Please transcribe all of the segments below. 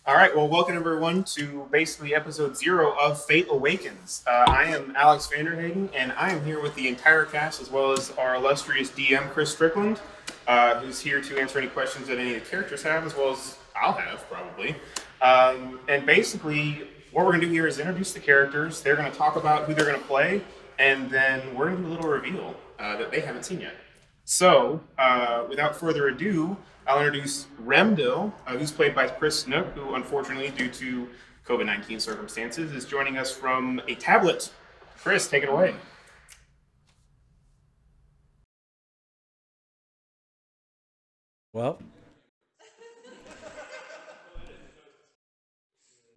All right, well, welcome everyone to basically episode 0 of Fate Awakens. I am Alex Vanderheyden, and I am here with the entire cast as well as our illustrious DM, Chris Strickland, who's here to answer any questions that any of the characters have, as well as I'll have, probably. And basically, what we're going to do here is introduce the characters. They're going to talk about who they're going to play, and then we're going to do a little reveal that they haven't seen yet. So, without further ado, I'll introduce Remdil, who's played by Chris Snook, who unfortunately, due to COVID-19 circumstances, is joining us from a tablet. Chris, take it away. Well,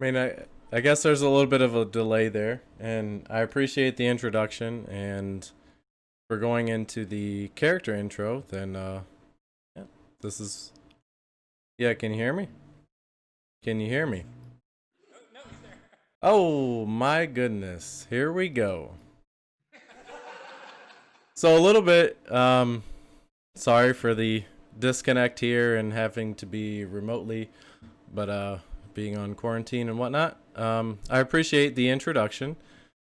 I guess there's a little bit of a delay there, and I appreciate the introduction. And for going into the character intro, then this is. Yeah, can you hear me? Can you hear me? Oh my goodness! Here we go. So a little bit. Sorry for the disconnect here and having to be remotely, but being on quarantine and whatnot. I appreciate the introduction,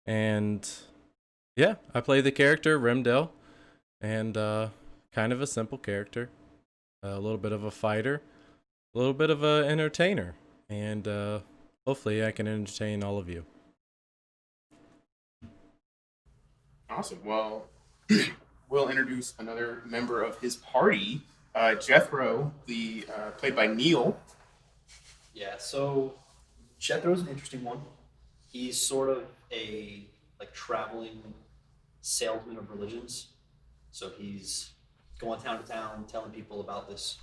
and yeah, I play the character Remdil, and kind of a simple character, a little bit of a fighter, a little bit of an entertainer, and hopefully I can entertain all of you. Awesome. Well, we'll introduce another member of his party, Jethro, played by Neil. Yeah, so Jethro's an interesting one. He's sort of a traveling salesman of religions. So he's going town to town telling people about this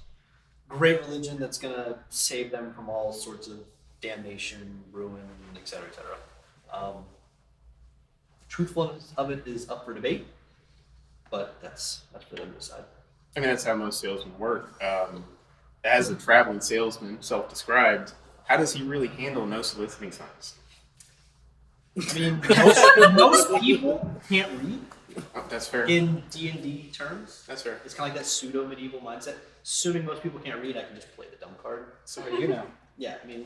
great religion that's gonna save them from all sorts of damnation, ruin, etc., etc. Truthfulness of it is up for debate, but that's for them to decide. I mean, that's how most salesmen work. As a traveling salesman, self-described, how does he really handle no soliciting signs? I mean, most people can't read. Oh, that's fair. In D&D terms. That's fair. It's kind of like that pseudo-medieval mindset. Assuming most people can't read, I can just play the dumb card. So what do you know? Yeah, I mean,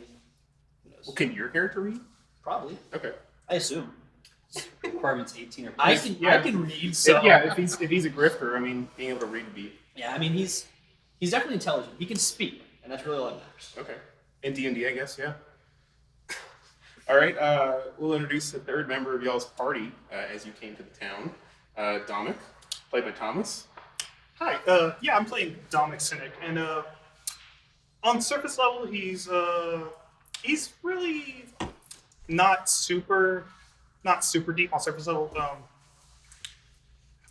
who knows? Well, can your character read? Probably. Okay. I assume. Requirements 18 or I plus. can read, so... If he's a grifter, I mean, being able to read would be... Yeah, I mean, he's definitely intelligent. He can speak, and that's really all that matters. Okay. In D&D, I guess, yeah. All right, we'll introduce the third member of y'all's party as you came to the town. Dominic, played by Thomas. Hi, I'm playing Dominic Cynic, and on surface level, he's really not super deep on surface level.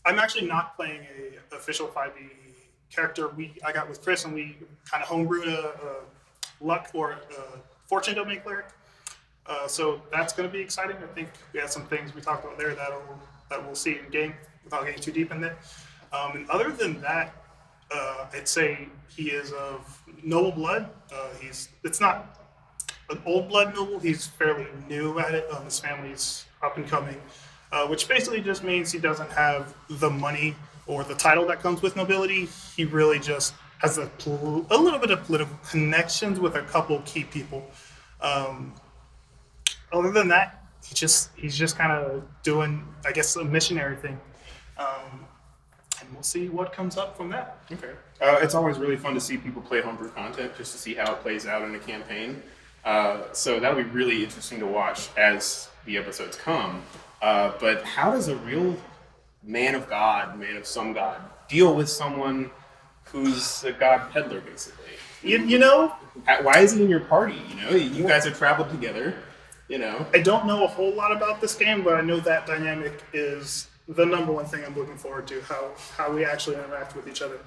I'm actually not playing a official 5e character. I got with Chris, and we kind of homebrewed a luck or a fortune domain cleric. So that's going to be exciting. I think we had some things we talked about there that we'll see in game without getting too deep in there. And other than that, I'd say he is of noble blood. It's not an old blood noble. He's fairly new at it. His family's up and coming, which basically just means he doesn't have the money or the title that comes with nobility. He really just has a little bit of political connections with a couple key people. Other than that, he's just kind of doing, I guess, a missionary thing. And we'll see what comes up from that. Okay. It's always really fun to see people play homebrew content, just to see how it plays out in a campaign. So that'll be really interesting to watch as the episodes come. But how does a real man of some God, deal with someone who's a god peddler, basically? You know? Why is he in your party? You guys have traveled together. I don't know a whole lot about this game, but I know that dynamic is the number one thing I'm looking forward to, how we actually interact with each other.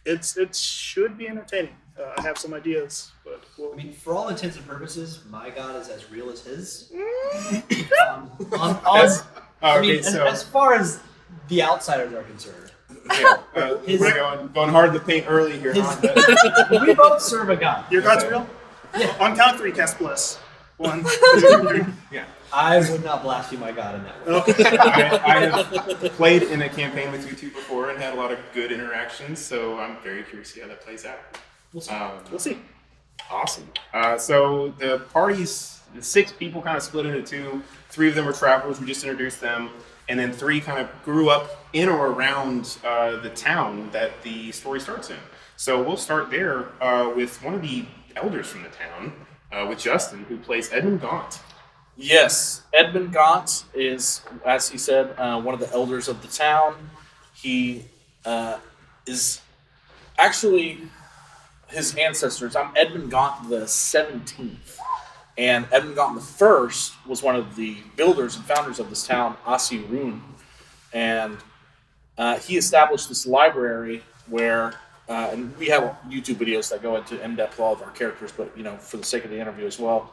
It should be entertaining. I have some ideas, but I mean, for all intents and purposes, my god is as real as his. As far as the outsiders are concerned. Yeah, we're going hard in the paint early here. We both serve a god. Your god's real? Yeah. On count of 3, cast bless. 1, 2, 3. Yeah. I would not blaspheme my god in that way. I have played in a campaign with you two before and had a lot of good interactions, so I'm very curious to see how that plays out. We'll see. Awesome. So the party's the 6 people kind of split into 2. 3 of them are travelers. We just introduced them, and then 3 kind of grew up in or around the town that the story starts in. So we'll start there with one of the elders from the town, with Justin, who plays Edmund Gaunt. Yes, Edmund Gaunt is, as he said, one of the elders of the town. He is actually his ancestors. I'm Edmund Gaunt the 17th, and Edmund Gaunt the 1st was one of the builders and founders of this town, Asi Rune, and he established this library where, and we have YouTube videos that go into in-depth all of our characters, but for the sake of the interview as well.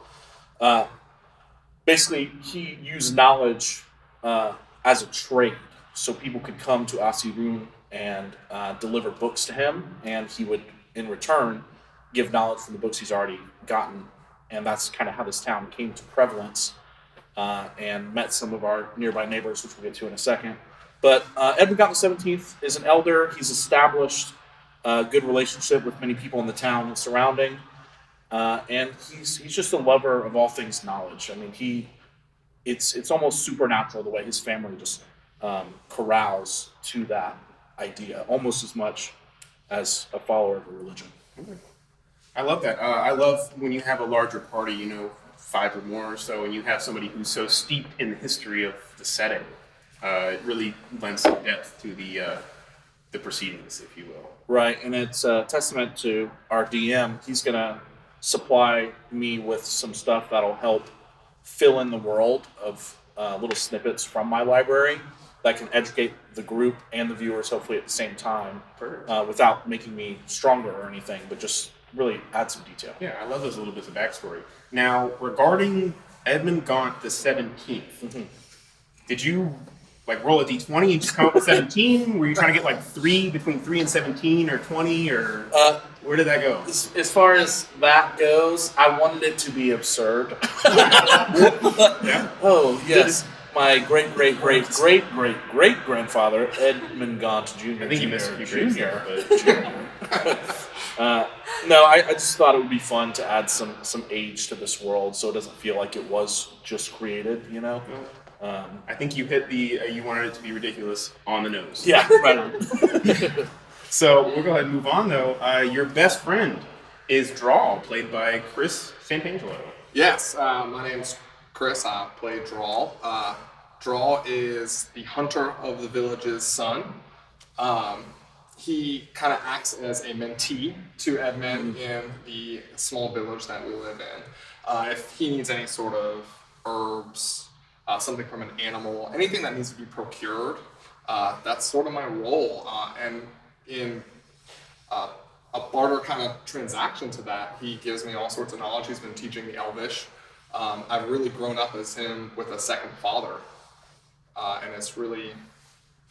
Basically, he used knowledge as a trade, so people could come to Asi Rune and deliver books to him, and he would, in return, give knowledge from the books he's already gotten, and that's kind of how this town came to prevalence, and met some of our nearby neighbors, which we'll get to in a second. But Edmund Gaunt the 17th is an elder. He's established a good relationship with many people in the town and surrounding. And he's just a lover of all things knowledge. I mean, it's almost supernatural the way his family just corrals to that idea, almost as much as a follower of a religion. I love that. I love when you have a larger party, 5 or more or so, and you have somebody who's so steeped in the history of the setting. It really lends some depth to the proceedings, if you will. Right, and it's a testament to our DM. He's going to supply me with some stuff that'll help fill in the world of little snippets from my library that can educate the group and the viewers, hopefully at the same time, without making me stronger or anything, but just really add some detail. Yeah, I love those little bits of backstory. Now, regarding Edmund Gaunt the 17th, did you roll a d20 and just come up with 17? Were you trying to get between 3 and 17 or 20 or where did that go? As far as that goes, I wanted it to be absurd. Yeah. Oh, yes. My great-great-great-great-great-grandfather, Edmund Gaunt Jr. I think you missed a few Jr. grades there, but No, I just thought it would be fun to add some age to this world so it doesn't feel like it was just created, I think you hit you wanted it to be ridiculous on the nose. Yeah, right on. So we'll go ahead and move on, though. Your best friend is Drawl, played by Chris Santangelo. Yes, my name's Chris. I play Drawl. Drawl is the hunter of the village's son. He kind of acts as a mentee to Edmund in the small village that we live in. If he needs any sort of herbs, something from an animal, anything that needs to be procured, that's sort of my role. And in a barter kind of transaction to that, he gives me all sorts of knowledge. He's been teaching me Elvish. I've really grown up as him with a second father, and it's really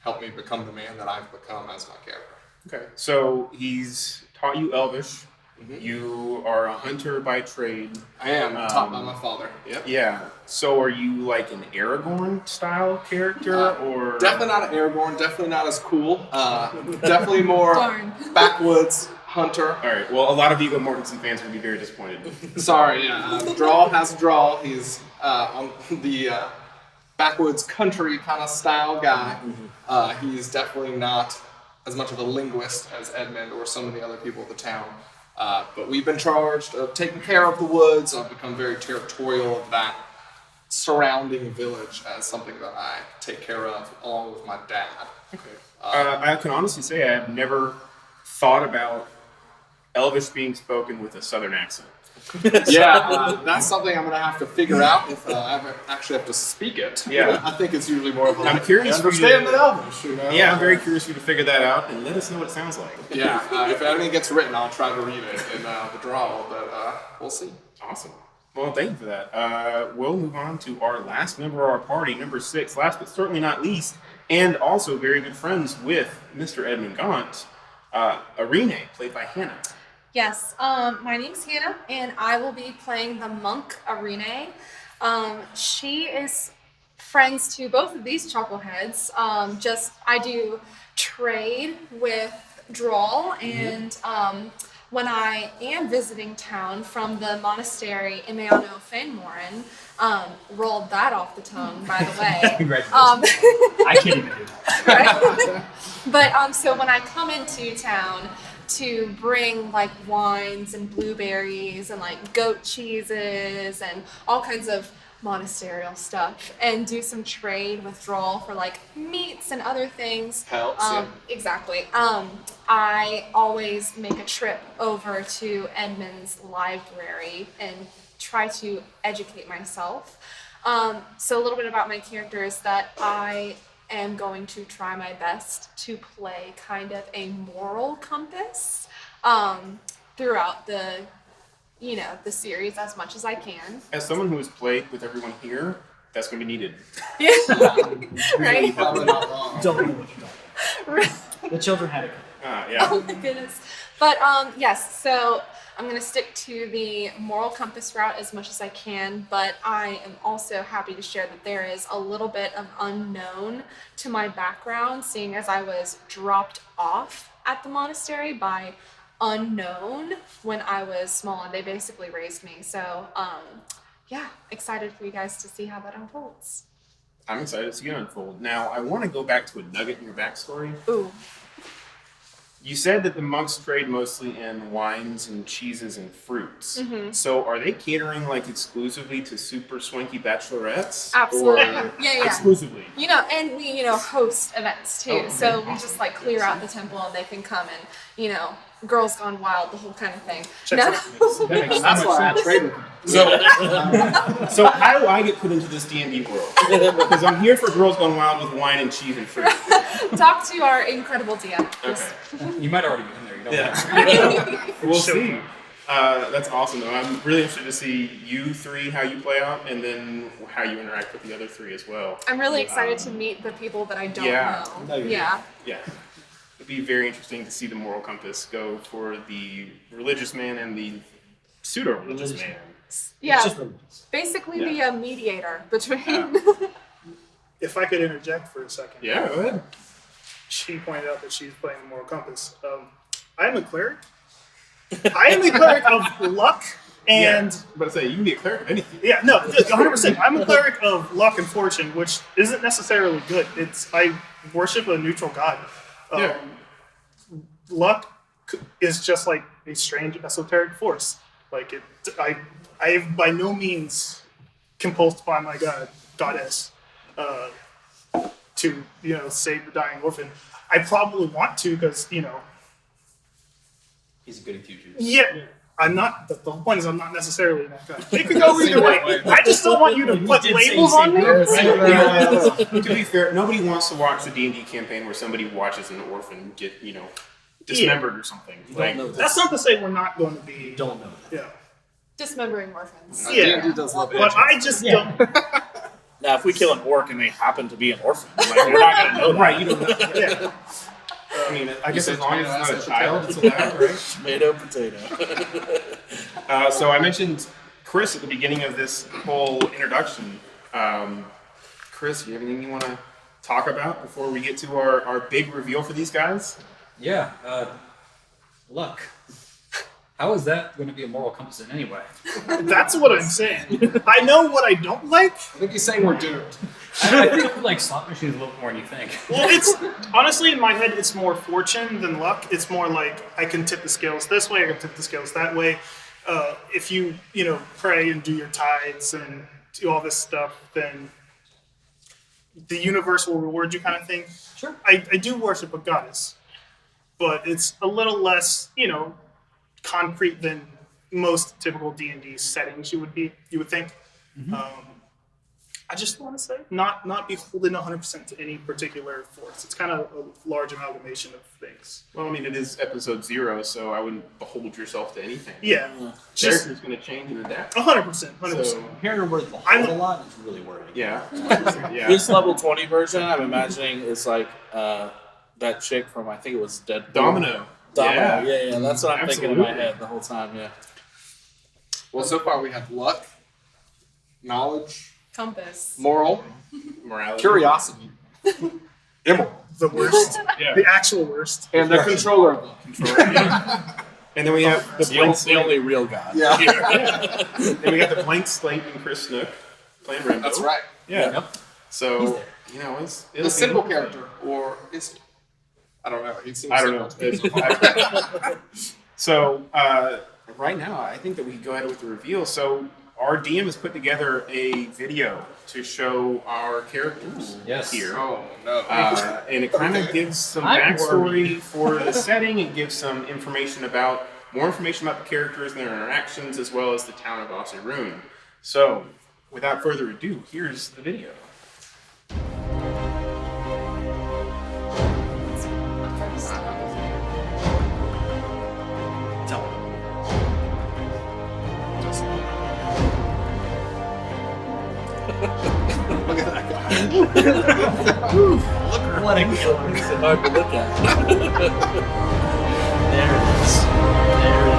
helped me become the man that I've become as my character. Okay, so he's taught you Elvish. You are a hunter by trade. I am, taught by my father. Yep. Yeah. So are you an Aragorn style character, or definitely not an Aragorn? Definitely not as cool. Definitely more backwoods hunter. All right. Well, a lot of Viggo Mortensen fans are going to be very disappointed. Sorry. Drawl has a drawl. He's on the backwoods country kind of style guy. He's definitely not as much of a linguist as Edmund or some of the other people of the town. But we've been charged of taking care of the woods. I've become very territorial of that surrounding village as something that I take care of along with my dad. Okay. I can honestly say I have never thought about Elvish being spoken with a southern accent. Yeah, that's something I'm going to have to figure out if I actually have to speak it. Yeah. I think it's usually more of a I'm curious for you understand to- the Elvish. Yeah, I'm very curious for you to figure that out and let us know what it sounds like. Yeah, if anything gets written, I'll try to read it in the drawl, but we'll see. Awesome. Well, thank you for that. We'll move on to our last member of our party, number 6, last but certainly not least, and also very good friends with Mr. Edmund Gaunt, Irene, played by Hannah. Yes, my name's Hannah, and I will be playing the monk Irene. She is friends to both of these chuckleheads. I do trade with Drawl, and when I am visiting town from the monastery Imeano Fenmorin, rolled that off the tongue, by the way. Congratulations. I can't even do that. Right? But so when I come into town to bring like wines and blueberries and like goat cheeses and all kinds of monasterial stuff and do some trade withdrawal for like meats and other things. Helps, yeah. Exactly. I always make a trip over to Edmund's library and try to educate myself. So a little bit about my character is that I am going to try my best to play kind of a moral compass throughout the series as much as I can. As someone who has played with everyone here, that's going to be needed. Yeah. Right? Probably not wrong. Don't know what you're talking about. The children had it. Yeah. Oh my goodness. But yes, so I'm going to stick to the moral compass route as much as I can, but I am also happy to share that there is a little bit of unknown to my background, seeing as I was dropped off at the monastery by unknown when I was small, and they basically raised me. So, yeah, excited for you guys to see how that unfolds. I'm excited to see it unfold. Now, I want to go back to a nugget in your backstory. Ooh. You said that the monks trade mostly in wines and cheeses and fruits. Mm-hmm. So are they catering like exclusively to super swanky bachelorettes? Absolutely. Or Yeah. exclusively? And we, host events too. Oh, okay. So we just like clear out the temple and they can come and, Girls Gone Wild, the whole kind of thing. Checks No. That makes so That's much why I sense. trade with him. So how do I get put into this D&D world? Because I'm here for Girls Gone Wild with wine and cheese and fruit. Talk to our incredible DM. Okay. You might already be in there. You don't know. We'll see. That's awesome, though. I'm really interested to see you three, how you play out, and then how you interact with the other three as well. I'm really excited to meet the people that I don't Yeah. know. Yeah. Yeah. It'd be very interesting to see the moral compass go for the religious man and the pseudo-religious man. Yeah. It's just religious. Basically Yeah. be a mediator between. If I could interject for a second. Yeah, go ahead. She pointed out that she's playing the moral compass. I am a cleric. I am a cleric of luck and But I say, you can be a cleric of anything. 100%. I'm a cleric of luck and fortune, which isn't necessarily good. I worship a neutral god. Yeah. Luck is just like a strange esoteric force. Like I have by no means compulsed by my goddess to save the dying orphan. I probably want to because He's a goody two shoes. yeah. I'm not. The whole point is I'm not necessarily that guy. It could go either way. I just don't want you to put did say labels on me. To be fair, nobody wants to watch the D&D campaign where somebody watches an orphan get, dismembered or something. Don't know that. That's not to say we're not going to be. Don't know that. Yeah. Dismembering orphans. Yeah. D&D does love But I just don't. Now, if we kill an orc and they happen to be an orphan, you're not going to know that. Right, you don't know. Yeah. I mean, I guess said as long as it's not a tomato, child, it's allowed, right? Tomato, potato. So I mentioned Chris at the beginning of this whole introduction. Chris, do you have anything you want to talk about before we get to our big reveal for these guys? Yeah. Luck. How is that going to be a moral compass in any way? That's what I'm saying. I know what I don't like. I think he's saying we're doomed. I think slot machines a little more than you think. Well, it's honestly in my head, it's more fortune than luck. It's more like I can tip the scales this way, I can tip the scales that way. If you pray and do your tithes and do all this stuff, then the universe will reward you, kind of thing. Sure. I do worship a goddess, but it's a little less concrete than most typical D&D settings you would think. Mm-hmm. I just want to say, not beholden 100% to any particular force. It's kind of a large amalgamation of things. Well, I mean, it is episode 0, so I wouldn't behold yourself to anything. Yeah, just Character's going to change and adapt. 100%, 100%. So, Hearing the word I'm- a lot is really worrying. yeah. Yeah. This level 20 version, I'm imagining, is like that chick from, I think it was Deadpool. Domino. Domino, yeah. That's what I'm thinking in my Absolutely. head the whole time, yeah. Well, so far we have luck, knowledge, Compass. moral, Morality. curiosity, immoral, The worst, Yeah. the actual worst. and the controller of luck. Control. Yeah. And then we have the The blank the only real god. Yeah. Then we got the blank slate and Chris Snook playing Rembo. That's right. Yeah. Yep. So it'll The be simple character, or is he? I don't know. He seems I don't simple know. to me. So right now, I think that we can go ahead with the reveal. So our DM has put together a video to show our characters Yes. here. Oh no. And it kind of gives some I'm backstory for the setting. It gives some more information about the characters and their interactions, as well as the town of Ossirune. So, without further ado, here's the video. Look at that guy. What a killer. It's hard to look at. There it is. There it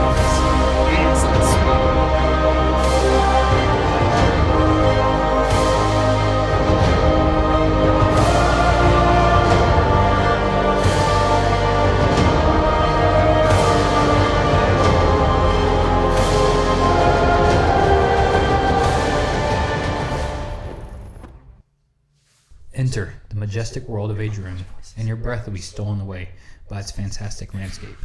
Enter the majestic world of Adrian, and your breath will be stolen away by its fantastic landscape.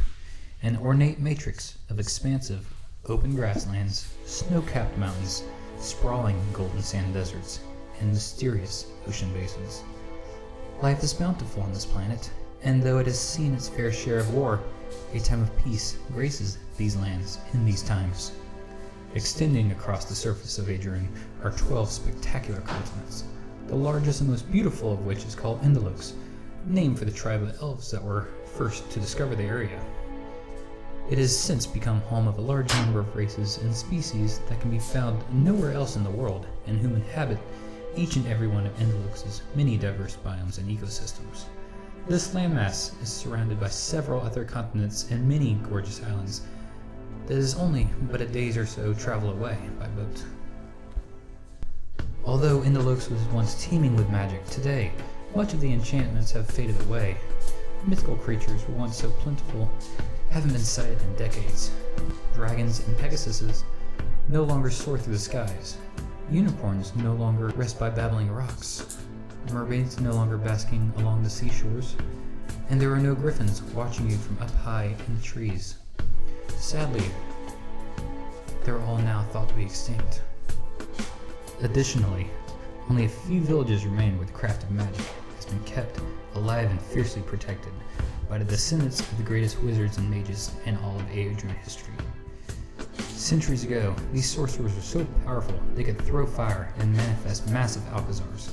An ornate matrix of expansive, open grasslands, snow-capped mountains, sprawling golden sand deserts, and mysterious ocean basins. Life is bountiful on this planet, and though it has seen its fair share of war, a time of peace graces these lands in these times. Extending across the surface of Adrian are 12 spectacular continents, the largest and most beautiful of which is called Indolux, named for the tribe of elves that were first to discover the area. It has since become home of a large number of races and species that can be found nowhere else in the world, and whom inhabit each and every one of Indolux's many diverse biomes and ecosystems. This landmass is surrounded by several other continents and many gorgeous islands that is only but a day's or so travel away by boat. Although Indolux was once teeming with magic, today much of the enchantments have faded away. Mythical creatures were once so plentiful, haven't been sighted in decades. Dragons and Pegasuses no longer soar through the skies. Unicorns no longer rest by babbling rocks. Mermaids no longer basking along the seashores. And there are no griffins watching you from up high in the trees. Sadly, they're all now thought to be extinct. Additionally, only a few villages remain where the craft of magic has been kept alive and fiercely protected by the descendants of the greatest wizards and mages in all of Adrian history. Centuries ago, these sorcerers were so powerful they could throw fire and manifest massive alcazars.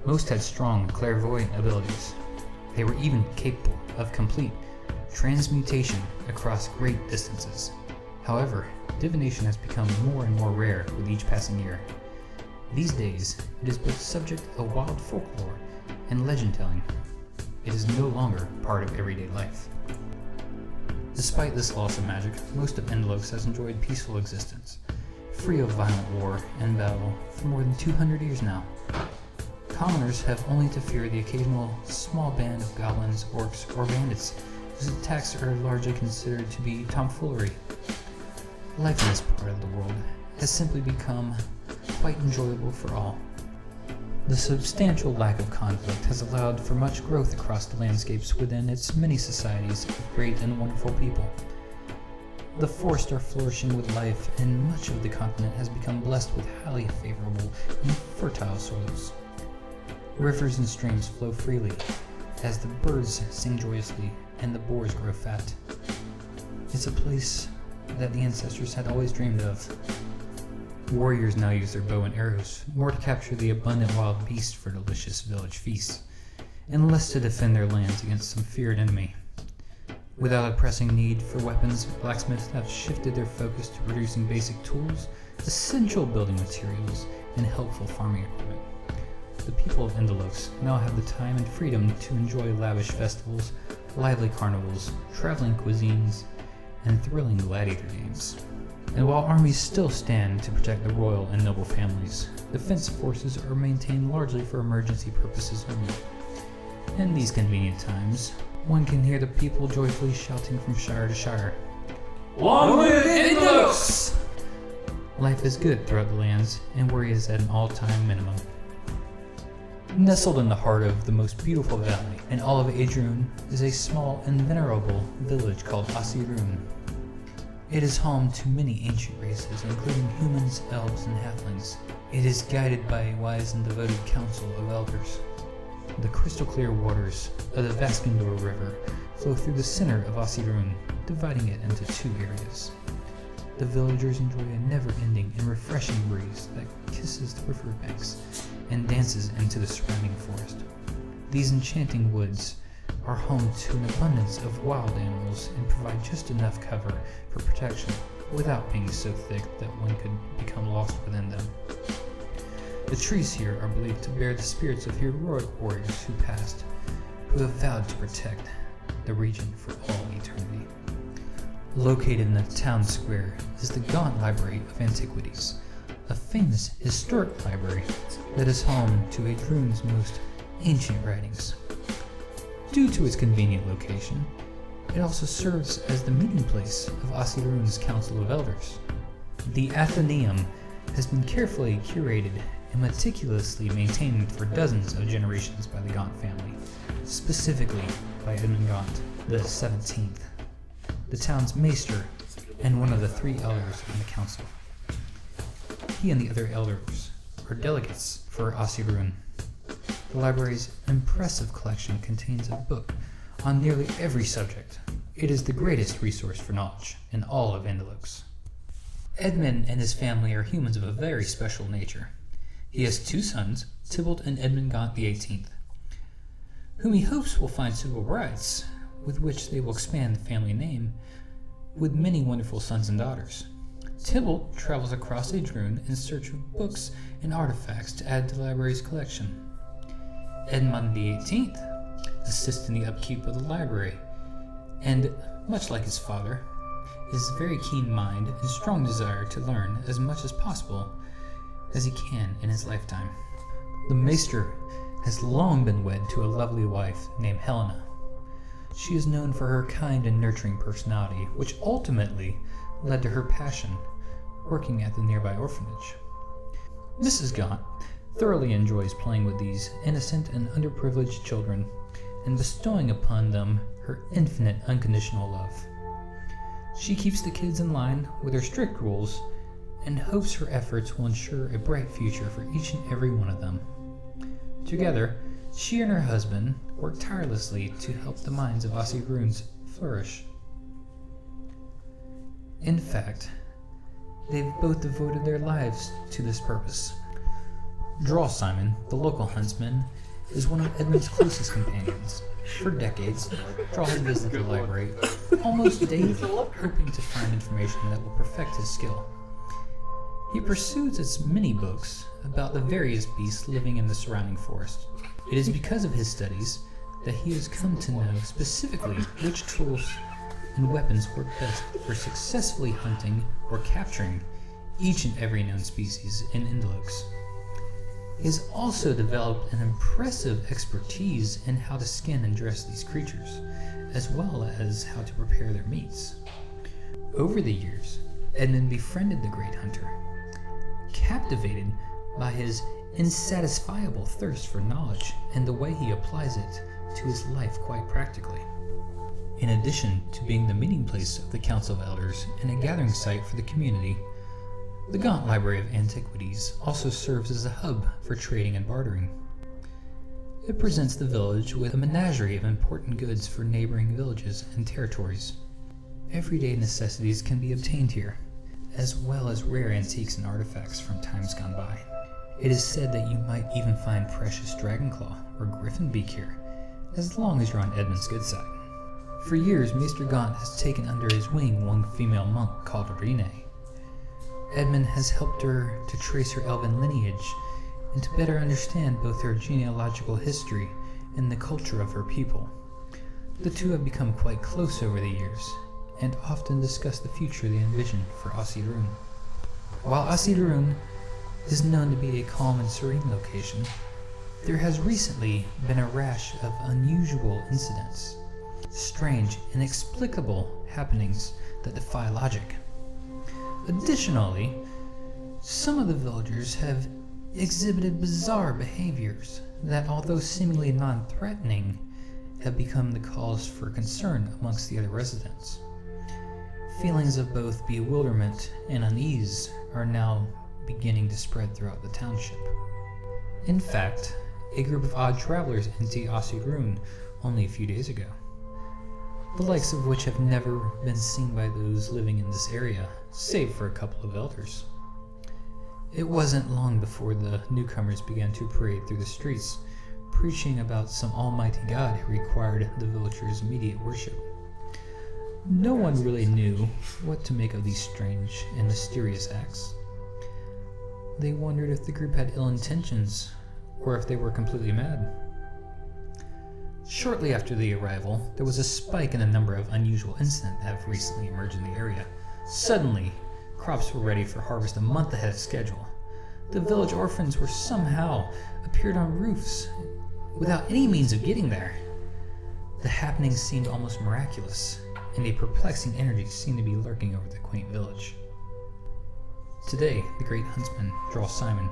Most had strong clairvoyant abilities. They were even capable of complete transmutation across great distances. However, divination has become more and more rare with each passing year. These days, it is both subject of wild folklore and legend telling. It is no longer part of everyday life. Despite this loss of magic, most of Indolux has enjoyed peaceful existence, free of violent war and battle for more than 200 years now. Commoners have only to fear the occasional small band of goblins, orcs, or bandits whose attacks are largely considered to be tomfoolery. Life in this part of the world has simply become quite enjoyable for all. The substantial lack of conflict has allowed for much growth across the landscapes within its many societies of great and wonderful people. The forests are flourishing with life, and much of the continent has become blessed with highly favorable and fertile soils. Rivers and streams flow freely, as the birds sing joyously and the boars grow fat. It's a place that the ancestors had always dreamed of. Warriors now use their bow and arrows more to capture the abundant wild beasts for delicious village feasts, and less to defend their lands against some feared enemy. Without a pressing need for weapons, blacksmiths have shifted their focus to producing basic tools, essential building materials, and helpful farming equipment. The people of Indolux now have the time and freedom to enjoy lavish festivals, lively carnivals, traveling cuisines, and thrilling gladiator games. And while armies still stand to protect the royal and noble families, defense forces are maintained largely for emergency purposes only. In these convenient times, one can hear the people joyfully shouting from shire to shire. Long live Indolux! Life is good throughout the lands, and worry is at an all-time minimum. Nestled in the heart of the most beautiful valley in all of Adrun is a small and venerable village called Asirun. It is home to many ancient races, including humans, elves, and halflings. It is guided by a wise and devoted council of elders. The crystal clear waters of the Vaskendor River flow through the center of Asirun, dividing it into two areas. The villagers enjoy a never-ending and refreshing breeze that kisses the riverbanks and dances into the surrounding forest. These enchanting woods are home to an abundance of wild animals and provide just enough cover for protection without being so thick that one could become lost within them. The trees here are believed to bear the spirits of heroic warriors who passed, who have vowed to protect the region for all eternity. Located in the town square is the Gaunt Library of Antiquities, a famous historic library that is home to Adrun's most ancient writings. Due to its convenient location, it also serves as the meeting place of Asirun's Council of Elders. The Athenaeum has been carefully curated and meticulously maintained for dozens of generations by the Gaunt family, specifically by Edmund Gaunt, the 17th, the town's maester and one of the 3 elders in the council. He and the other elders are delegates for Asirun. The library's impressive collection contains a book on nearly every subject. It is the greatest resource for knowledge in all of Indolux. Edmund and his family are humans of a very special nature. He has 2 sons, Tybalt and Edmund Gaunt the 18th, whom he hopes will find suitable brides, with which they will expand the family name with many wonderful sons and daughters. Tybalt travels across Adrun in search of books and artifacts to add to the library's collection. Edmund the 18th assists in the upkeep of the library, and, much like his father, is very keen mind and strong desire to learn as much as possible as he can in his lifetime. The maester has long been wed to a lovely wife named Helena. She is known for her kind and nurturing personality, which ultimately led to her passion working at the nearby orphanage. Mrs. Gaunt thoroughly enjoys playing with these innocent and underprivileged children and bestowing upon them her infinite unconditional love. She keeps the kids in line with her strict rules and hopes her efforts will ensure a bright future for each and every one of them. Together, she and her husband work tirelessly to help the minds of Asiruns flourish. In fact, they've both devoted their lives to this purpose. Draw Simon, the local huntsman, is one of Edmund's closest companions. For decades, Draw has visited the library almost daily, hoping to find information that will perfect his skill. He pursues its many books about the various beasts living in the surrounding forest. It is because of his studies that he has come to know specifically which tools and weapons work best for successfully hunting or capturing each and every known species in Indolux. He has also developed an impressive expertise in how to skin and dress these creatures, as well as how to prepare their meats. Over the years, Edmund befriended the Great Hunter, captivated by his insatisfiable thirst for knowledge and the way he applies it to his life quite practically. In addition to being the meeting place of the Council of Elders and a gathering site for the community, the Gaunt Library of Antiquities also serves as a hub for trading and bartering. It presents the village with a menagerie of important goods for neighboring villages and territories. Everyday necessities can be obtained here, as well as rare antiques and artifacts from times gone by. It is said that you might even find precious dragonclaw or griffin beak here, as long as you're on Edmund's good side. For years, Maester Gaunt has taken under his wing one female monk called Rene. Edmund has helped her to trace her elven lineage and to better understand both her genealogical history and the culture of her people. The two have become quite close over the years, and often discuss the future they envision for Asirun. While Asirun is known to be a calm and serene location, there has recently been a rash of unusual incidents, strange, inexplicable happenings that defy logic. Additionally, some of the villagers have exhibited bizarre behaviors that, although seemingly non-threatening, have become the cause for concern amongst the other residents. Feelings of both bewilderment and unease are now beginning to spread throughout the township. In fact, a group of odd travelers entered Asirun only a few days ago, the likes of which have never been seen by those living in this area, save for a couple of elders. It wasn't long before the newcomers began to parade through the streets, preaching about some almighty God who required the villagers' immediate worship. No one really knew what to make of these strange and mysterious acts. They wondered if the group had ill intentions, or if they were completely mad. Shortly after the arrival, there was a spike in the number of unusual incidents that have recently emerged in the area. Suddenly, crops were ready for harvest a month ahead of schedule. The village orphans were somehow appeared on roofs without any means of getting there. The happening seemed almost miraculous, and a perplexing energy seemed to be lurking over the quaint village. Today, the great huntsman, Jarl Simon,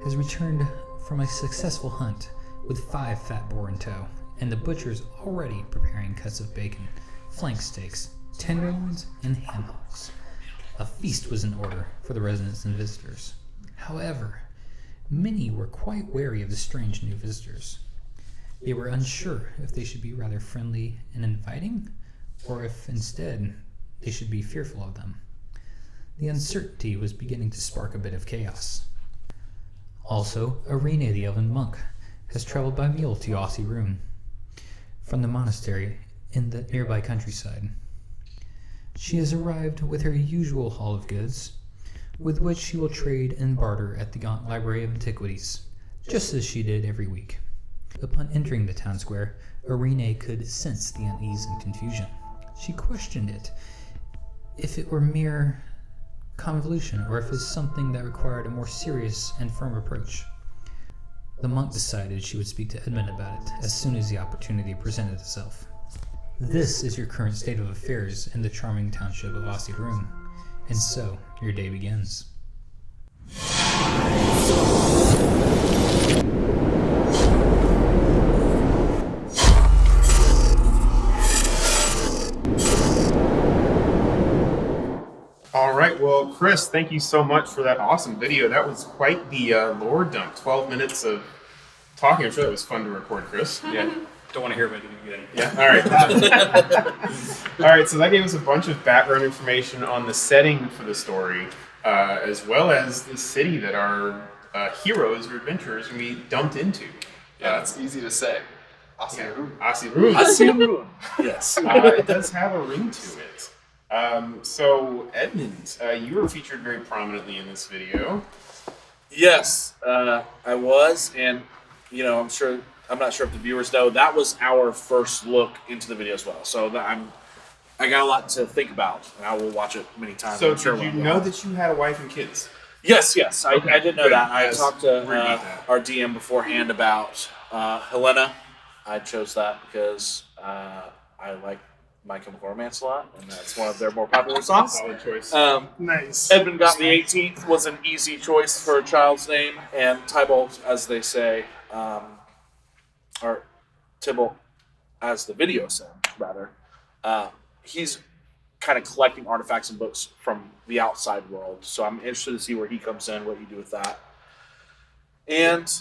has returned from a successful hunt with 5 fat boar in tow, and the butchers already preparing cuts of bacon, flank steaks, tenderloins, and ham hocks. A feast was in order for the residents and visitors. However, many were quite wary of the strange new visitors. They were unsure if they should be rather friendly and inviting, or if instead they should be fearful of them. The uncertainty was beginning to spark a bit of chaos. Also, Irene the elven monk has traveled by mule to Asirun from the monastery in the nearby countryside. She has arrived with her usual haul of goods, with which she will trade and barter at the Gaunt Library of Antiquities, just as she did every week. Upon entering the town square, Irene could sense the unease and confusion. She questioned it, if it were mere convolution or if it's something that required a more serious and firm approach. The monk decided she would speak to Edmund about it as soon as the opportunity presented itself. This is your current state of affairs in the charming township of Asirun, and so your day begins. All right, well, Chris, thank you so much for that awesome video. That was quite the lore dump. 12 minutes of talking. I'm sure that was fun to record, Chris. Yeah. Don't want to hear about it again. Yeah, all right. All right, so that gave us a bunch of background information on the setting for the story, as well as the city that our heroes or adventurers are going to be dumped into. Yeah, it's easy to say. Asirun. Asirun. Asirun. Yes. It does have a ring to it. So, Edmund, you were featured very prominently in this video. Yes, I was, and I'm not sure if the viewers know, that was our first look into the video as well. So I got a lot to think about, and I will watch it many times. So, did you know that you had a wife and kids? Yes, Okay, I did know good. that. I Yes, talked to worried about that. our DM beforehand about Helena. I chose that because I like My Chemical Romance a lot, and that's one of their more popular songs. Solid choice. Nice. Edmund got the 18th was an easy choice for a child's name, and Tybalt, as they say, or Tybalt, as the video said, rather, he's kind of collecting artifacts and books from the outside world. So I'm interested to see where he comes in, what you do with that. And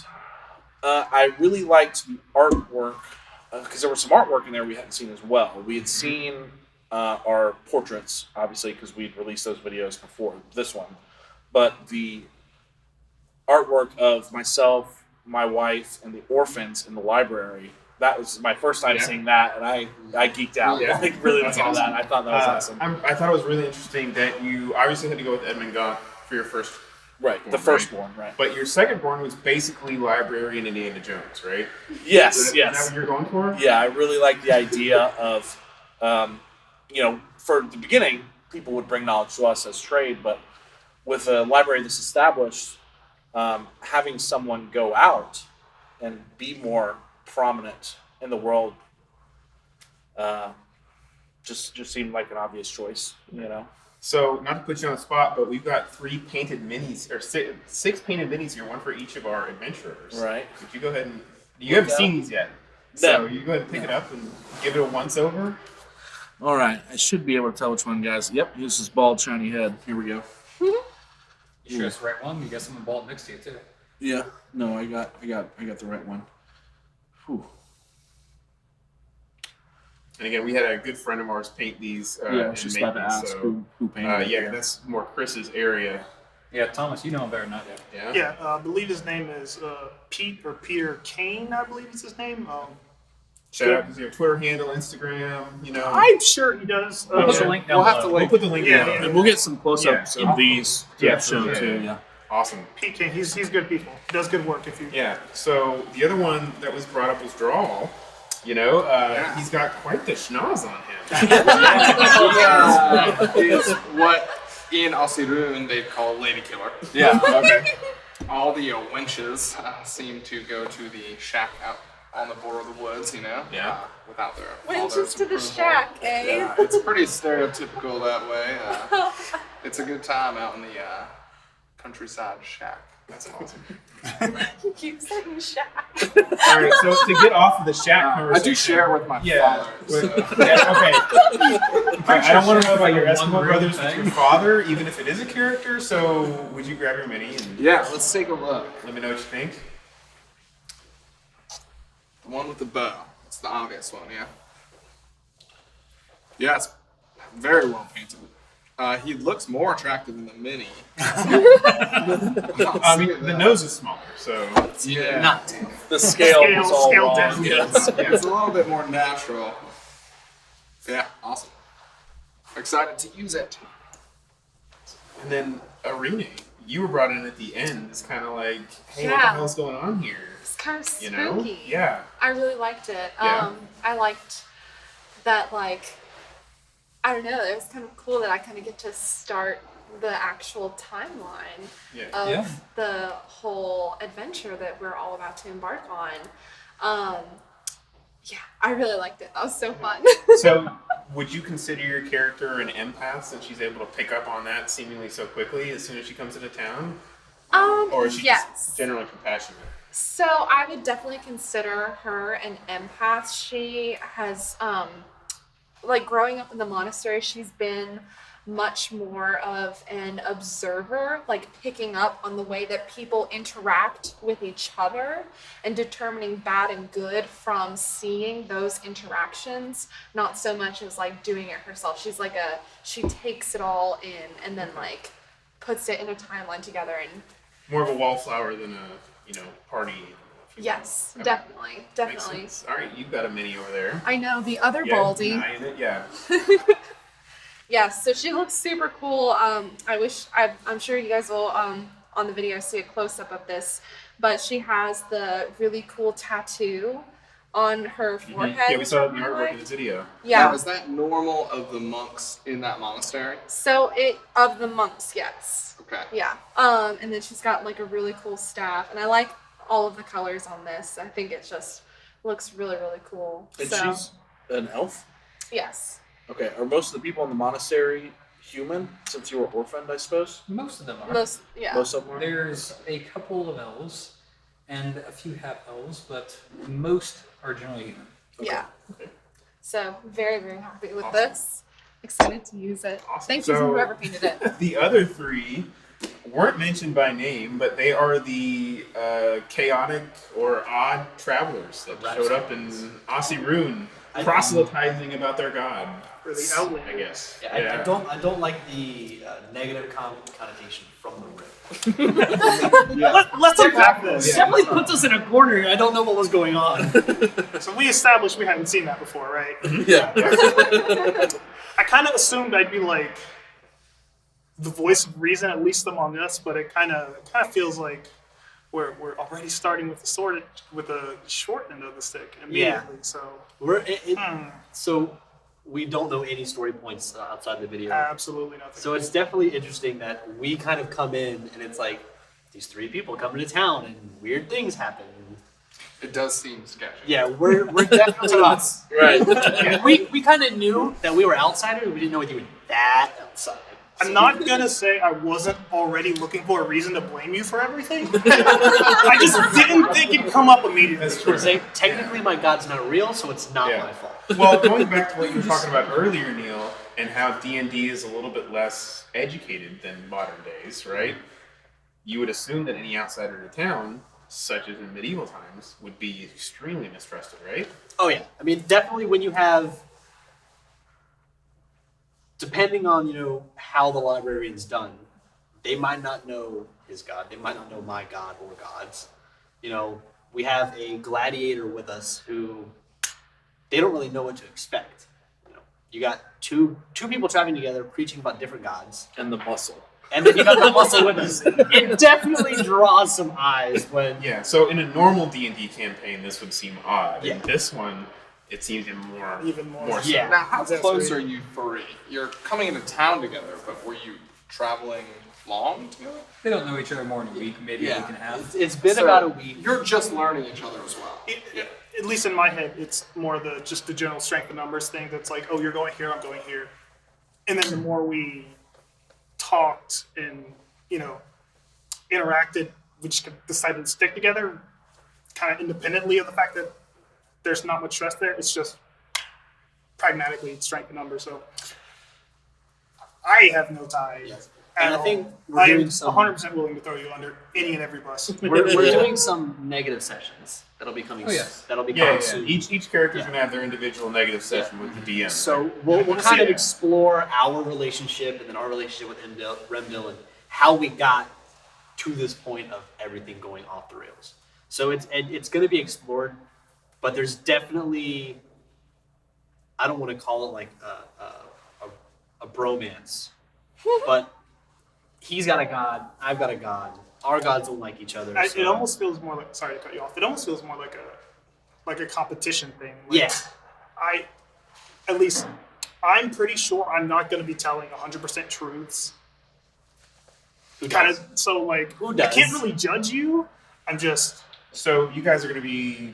I really liked the artwork, because there was some artwork in there we hadn't seen as well. We had seen our portraits, obviously, because we'd released those videos before this one. But the artwork of myself, my wife, and the orphans in the library, that was my first time seeing that, and I geeked out. Yeah. I really That's loved awesome. that. I thought that was awesome. I thought it was really interesting that you obviously had to go with Edmund Gaunt for your first, Right, the firstborn, right. but your secondborn was basically librarian Indiana Jones, right? Yes, Is yes. that what you're going for? Yeah, I really like the idea of, for the beginning, people would bring knowledge to us as trade, but with a library that's established, having someone go out and be more prominent in the world just seemed like an obvious choice, you know. So, not to put you on the spot, but we've got 3 painted minis, or 6 painted minis here, one for each of our adventurers. Right. Could you go ahead and... You haven't seen these yet. So, you go ahead and pick it up and give it a once-over. All right, I should be able to tell which one, guys. Yep, here's his bald, shiny head. Here we go. You sure it's the right one? You got someone bald next to you too. Yeah, no, I got the right one. Whew. And again, we had a good friend of ours paint these. Yeah, I was just about to ask who painted it. Yeah, that's more Chris's area. Yeah, Thomas, you know him better than I do. Yeah. Yeah, I believe his name is Pete or Peter Kane. I believe is his name. Shout out to your Twitter handle, Instagram. You know, I'm sure he does. We'll put the link down We'll have to below. we'll put the link Yeah, down. yeah. And we'll get some close-ups Yeah. of these to Yeah, show yeah. too. Yeah. Awesome. Pete Kane. He's good people. Does good work. If you Yeah. So the other one that was brought up was Drawl. You know, he's got quite the schnoz on him. He is what in Aussie Rune they'd call Lady Killer. Yeah. Okay. All the wenches seem to go to the shack out on the border of the woods, you know? Yeah. Without their Wenches father's to the approval. shack, eh? Yeah, it's pretty stereotypical that way. It's a good time out in the countryside shack. That's awesome. You keep saying shack. All right. So to get off of the shack I conversation, do share with my Yeah. father. Yeah, okay. I don't want to know about your One Eskimo room brothers with thing. your father, even if it is a character. So would you grab your mini and Yeah, let's take a look. let me know what you think? The one with the bow. It's the obvious one, yeah. Yeah, it's very well painted. He looks more attractive in the mini. I mean, the nose is smaller, so Yeah. Not. The scale was all Scale wrong. down. Yes. It's a little bit more natural. Yeah, awesome. Excited to use it. and then Arena, you were brought in at the end. It's kind of like, hey, what the Yeah. hell's going on here? It's kind of spooky. You know? Yeah. I really liked it. Yeah. I liked that, like, I don't know, it was kind of cool that I kind of get to start the actual timeline Yeah. of Yeah. the whole adventure that we're all about to embark on. Yeah, I really liked it. That was so fun. So, would you consider your character an empath since she's able to pick up on that seemingly so quickly as soon as she comes into town? Or is she yes. just generally compassionate? So I would definitely consider her an empath. She has, like, growing up in the monastery, she's been much more of an observer, like picking up on the way that people interact with each other and determining bad and good from seeing those interactions, not so much as like doing it herself. She's like she takes it all in and then like puts it in a timeline together and More of a wallflower than a, party. yes, Okay. definitely, Makes definitely. sense. All right, you've got a mini over there. I know, the other Yeah, Baldy. denying it, yeah. Yes, so she looks super cool. I'm sure you guys will on the video see a close up of this, but she has the really cool tattoo on her forehead. Yeah, we saw it in the from her artwork leg. of the video. Yeah. Now, is that normal of the monks in that monastery? So of the monks, yes. Okay. Yeah. And then she's got like a really cool staff, and I like all of the colors on this. I think it just looks really, really cool. And So she's an elf? yes. Okay. Are most of the people in the monastery human since you were orphaned, I suppose? Most of them are. Most Most of them are? There's a couple of elves and a few half elves, but most are generally human. Yeah. Okay. So very, very happy with Awesome. this. Excited to use it. Awesome. Thank you to So- whoever painted it. The other 3 weren't mentioned by name, but they are the chaotic or odd travelers that showed up in Aussie Rune, proselytizing about their god. or the outlet. I guess. Yeah, I don't like the negative connotation from the rip. Let's unpack this. Definitely puts us in a corner. I don't know what was going on. So we established we hadn't seen that before, right? Yeah. I kind of assumed I'd be like the voice of reason, at least among us, but it kind of feels like we're already starting with the short end of the stick immediately. So So we don't know any story points outside the video. absolutely nothing. So it's definitely interesting that we kind of come in and it's like these 3 people coming to town and weird things happen. It does seem sketchy. Yeah, we're definitely To us. Right. We kind of knew that we were outsiders. We didn't know you were that outside. I'm not gonna say I wasn't already looking for a reason to blame you for everything. I just didn't think it'd come up immediately. That's true. Say, technically, my god's not real, so it's not Yeah. my fault. Well, going back to what you were talking about earlier, Neil, and how D&D is a little bit less educated than modern days, right? You would assume that any outsider to town, such as in medieval times, would be extremely mistrusted, right? Oh yeah, I mean, definitely when you have, depending on how the librarian's done, they might not know his god. They might not know my god or gods. We have a gladiator with us who they don't really know what to expect. You got two people traveling together preaching about different gods, And the muscle. and then you got the muscle with us. It definitely draws some eyes when. Yeah, so in a normal D&D campaign, this would seem odd. Yeah. In this one, it seems even more so. Yeah. Now, how That's close weird. are you three? You're coming into town together, but were you traveling long together? They don't know each other more than a week, maybe a week and a half. It's been So about a week. You're just learning each other as well. At least in my head, it's more just the general strength of numbers thing. That's like, oh, you're going here, I'm going here, and then the more we talked and interacted, we just decided to stick together, kind of independently of the fact that there's not much trust there. It's just pragmatically strength of numbers. So I have no ties. Yes. At And I all. think we're I doing am some. 100% willing to throw you under any and every bus. We're doing some negative sessions that'll be coming. Oh, yes. That'll be Yeah, coming yeah. soon. Each character's Yeah. going to have their individual negative session with the DM. So we'll wanna kind see of that. explore our relationship and then our relationship with Remdil and how we got to this point of everything going off the rails. So it's going to be explored, but there's definitely, I don't want to call it like a bromance, but he's got a god, I've got a god. Our gods don't like each other. It so- almost feels more like, sorry to cut you off, it almost feels more like a competition thing. Like, Yeah. I'm pretty sure I'm not going to be telling 100% truths. Who Kind does? of, so like, Who I does? can't really judge you. I'm just, So you guys are going to be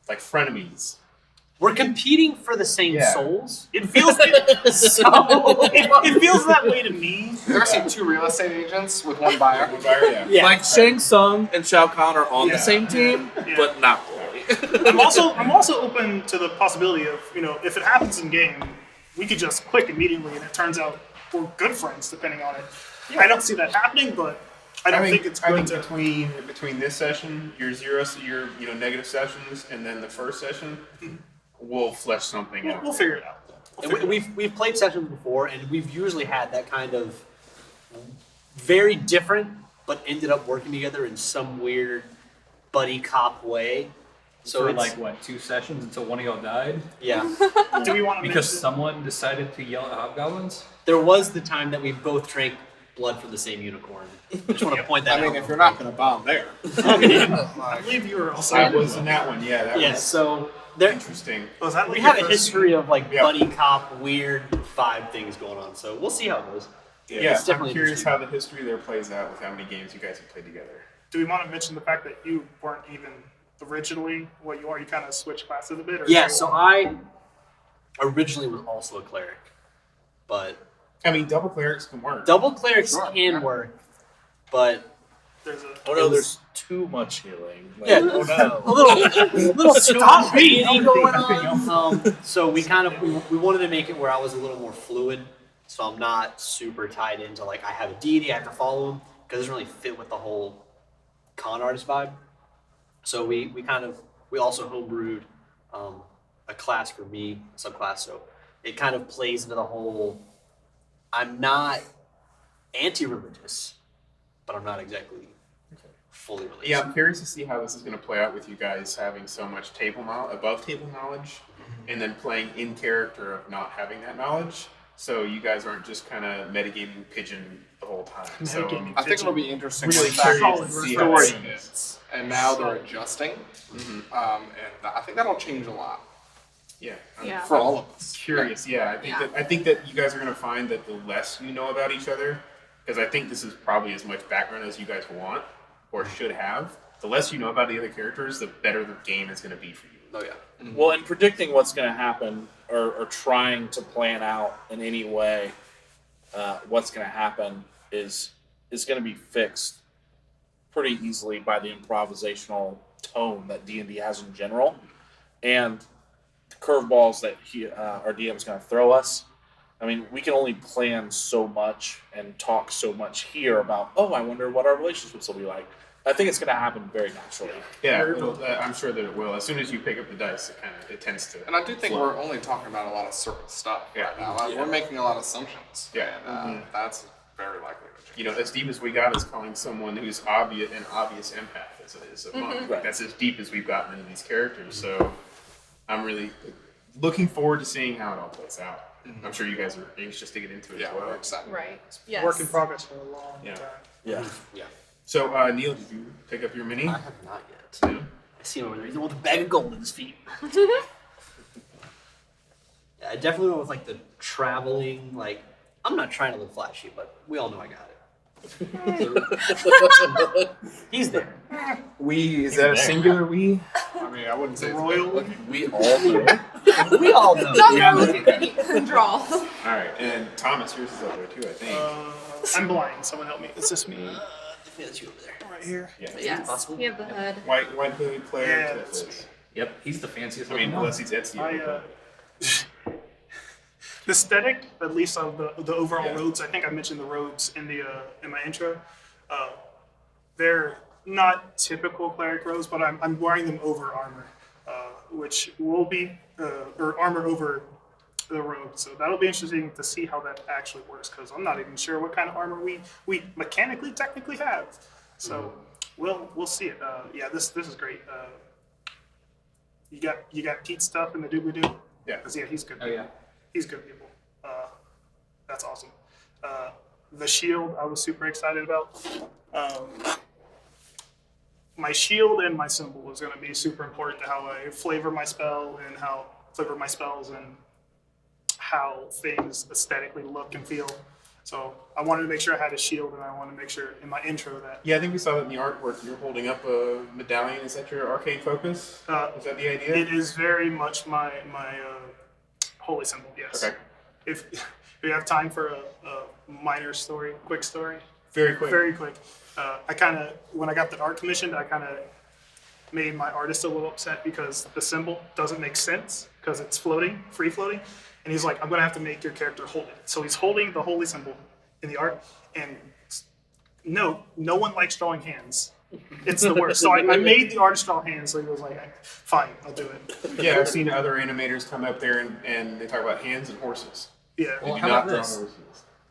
like frenemies. We're competing for the same Yeah. souls. it feels, it feels that way to me. Have you ever seen two real estate agents with one buyer? Yeah. Like Shang Tsung and Shao Kahn are on Yeah. the same team, Yeah. but not really. I'm also open to the possibility of, if it happens in game, we could just click immediately and it turns out we're good friends depending on it. I don't see that happening, but I don't think it's I good think to. between this session, your negative sessions, and then the first session, we'll flesh something out. We'll figure it out. And we've played sessions before, and we've usually had that kind of very different, but ended up working together in some weird buddy cop way. So For it's like what, 2 sessions until one of y'all died? yeah. Do we want to Because mention? someone decided to yell at hobgoblins? There was the time that we both drank blood from the same unicorn. I just want to point that I mean, out. if you're not going to bomb there. I believe you were also. I was in that one. Yeah, that Yeah, was so there interesting. Was that like we your have a first history of like Yeah. buddy cop weird vibe things going on. So we'll see how it goes. Yeah, it's definitely I'm curious interesting. how the history there plays out with how many games you guys have played together. Do we want to mention the fact that you weren't even originally what you are? You kind of switched classes a bit. Or Yeah, so I originally was also a cleric, but I mean, double clerics can work. double clerics Sure, can yeah. work, but there's a. Oh no, there's too much healing. Like, yeah, oh no. a little Stop beating going beating. on. So we kind of we wanted to make it where I was a little more fluid, so I'm not super tied into like I have a deity, I have to follow him because it doesn't really fit with the whole con artist vibe. So we also homebrewed a class for me, a subclass. So it kind of plays into the whole. I'm not anti-religious, but I'm not exactly fully religious. Yeah, I'm curious to see how this is going to play out with you guys having so much above table knowledge, and then playing in character of not having that knowledge. So you guys aren't just kind of metagaming pigeon the whole time. So Metagaming. I think it'll be interesting Really when that curious to see how story that goes. fits. And now they're adjusting. And I think that'll change a lot Yeah. Yeah. for all of us. Curious, yeah. I think that you guys are going to find that the less you know about each other, because I think this is probably as much background as you guys want or should have. the less you know about the other characters, the better the game is going to be for you. Oh yeah. Well, and predicting what's going to happen or trying to plan out in any way what's going to happen is going to be fixed pretty easily by the improvisational tone that D&D has in general, and the curveballs that our DM is going to throw us. I mean, we can only plan so much and talk so much here about, I wonder what our relationships will be like. I think it's going to happen very naturally. Yeah, I'm sure that it will. As soon as you pick up the dice, it tends to. And I do think flow. we're only talking about a lot of surface stuff right now. Like, we're making a lot of assumptions. Yeah. And that's very likely to change. You know, as deep as we got is calling someone who's an obvious empath is a monk. Like, that's as deep as we've gotten into these characters. So I'm really looking forward to seeing how it all plays out. I'm sure you guys are anxious to get into it as well. We're excited. Right. Yes. Work in progress for a long time. Yeah. So, Neil, did you pick up your mini? I have not yet. No. I see him over there. He's with a bag of gold in his feet. Yeah, I definitely went with like the traveling. Like, I'm not trying to look flashy, but we all know I got it. He's there. Is that a singular we? I mean, I wouldn't say Royal. We all know. We all know. Draw. All right, and Thomas, yours is over there too, I think. I'm blind. Someone help me. Is this me? That's you over there. Right here. Yeah. Yes. Possible? You have the hood. White hood player. Yeah, Cliff that's is. Yep, he's the fanciest. I mean, looking unless one. he's Etsy. The aesthetic, at least of the overall Yeah. roads. I think I mentioned the roads in my intro. They're not typical cleric robes, but I'm wearing them over armor, which will be or armor over the robe. So that'll be interesting to see how that actually works, because I'm not even sure what kind of armor we mechanically technically have. So we'll see it. Yeah, this is great. You got Pete stuff in the doobly doo. Yeah. Yeah, he's good. Oh yeah. He's good people. That's awesome. The shield I was super excited about. My shield and my symbol is going to be super important to how I flavor my spells and how things aesthetically look and feel. So I wanted to make sure I had a shield, and I wanted to make sure in my intro that Yeah, I think we saw that in the artwork. You're holding up a medallion. Is that your arcane focus? Is that the idea? it is very much my holy symbol. Yes. Okay. If you have time for a minor story, quick story. Very quick. Very quick. When I got the art commissioned, I kind of made my artist a little upset because the symbol doesn't make sense because it's floating, free floating. And he's like, I'm going to have to make your character hold it. So he's holding the holy symbol in the art. And no one likes drawing hands. It's the worst. So I made the artist draw hands. So he was like, fine, I'll do it. Yeah, I've seen other animators come up there and they talk about hands and horses. Yeah. Well, Do how not about draw this? horses.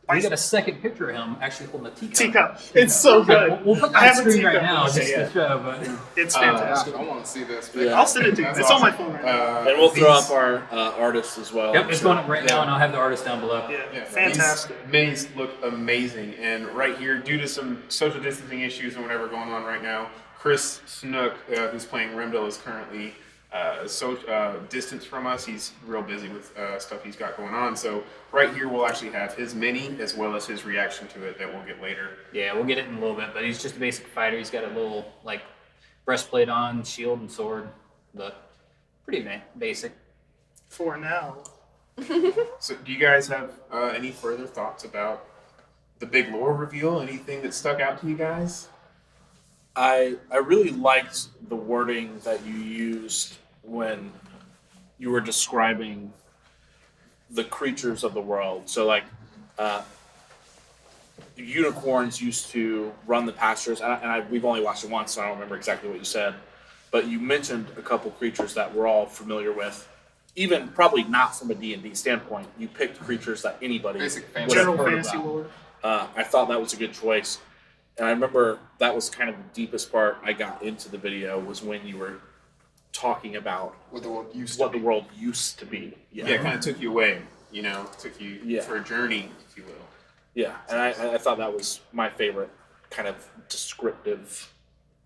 We got a second picture of him actually holding a teacup. Teacup. It's so good. We'll put that I on have a screen right teacup. now Okay, just yeah. to show, but It's Yeah, fantastic. I want to see this. Yeah. I'll send it to you. That's It's on my awesome. phone right now. And we'll throw These- up our artists as well. yep, it's going up right now, and I'll have the artist down below. Yeah, Yeah, fantastic. These minis look amazing, and right here, due to some social distancing issues and whatever going on right now, Chris Snook, who's playing Remdel, is currently distanced from us. He's real busy with stuff he's got going on. So right here, we'll actually have his mini as well as his reaction to it that we'll get later. Yeah, we'll get it in a little bit, but he's just a basic fighter. He's got a little like breastplate on, shield and sword, but pretty basic. For now. So do you guys have any further thoughts about the big lore reveal? Anything that stuck out to you guys? I really liked the wording that you used when you were describing the creatures of the world. So, like, unicorns used to run the pastures, and we've only watched it once, so I don't remember exactly what you said. But you mentioned a couple creatures that we're all familiar with, even probably not from a D&D standpoint. You picked creatures that anybody Basic would fantasy. have General heard fantasy about. lore. I thought that was a good choice. And I remember that was kind of the deepest part I got into the video was when you were talking about What the world used what to the world used to be. Yeah, it kind of took you away, took you Yeah. for a journey, if you will. Yeah, and I thought that was my favorite kind of descriptive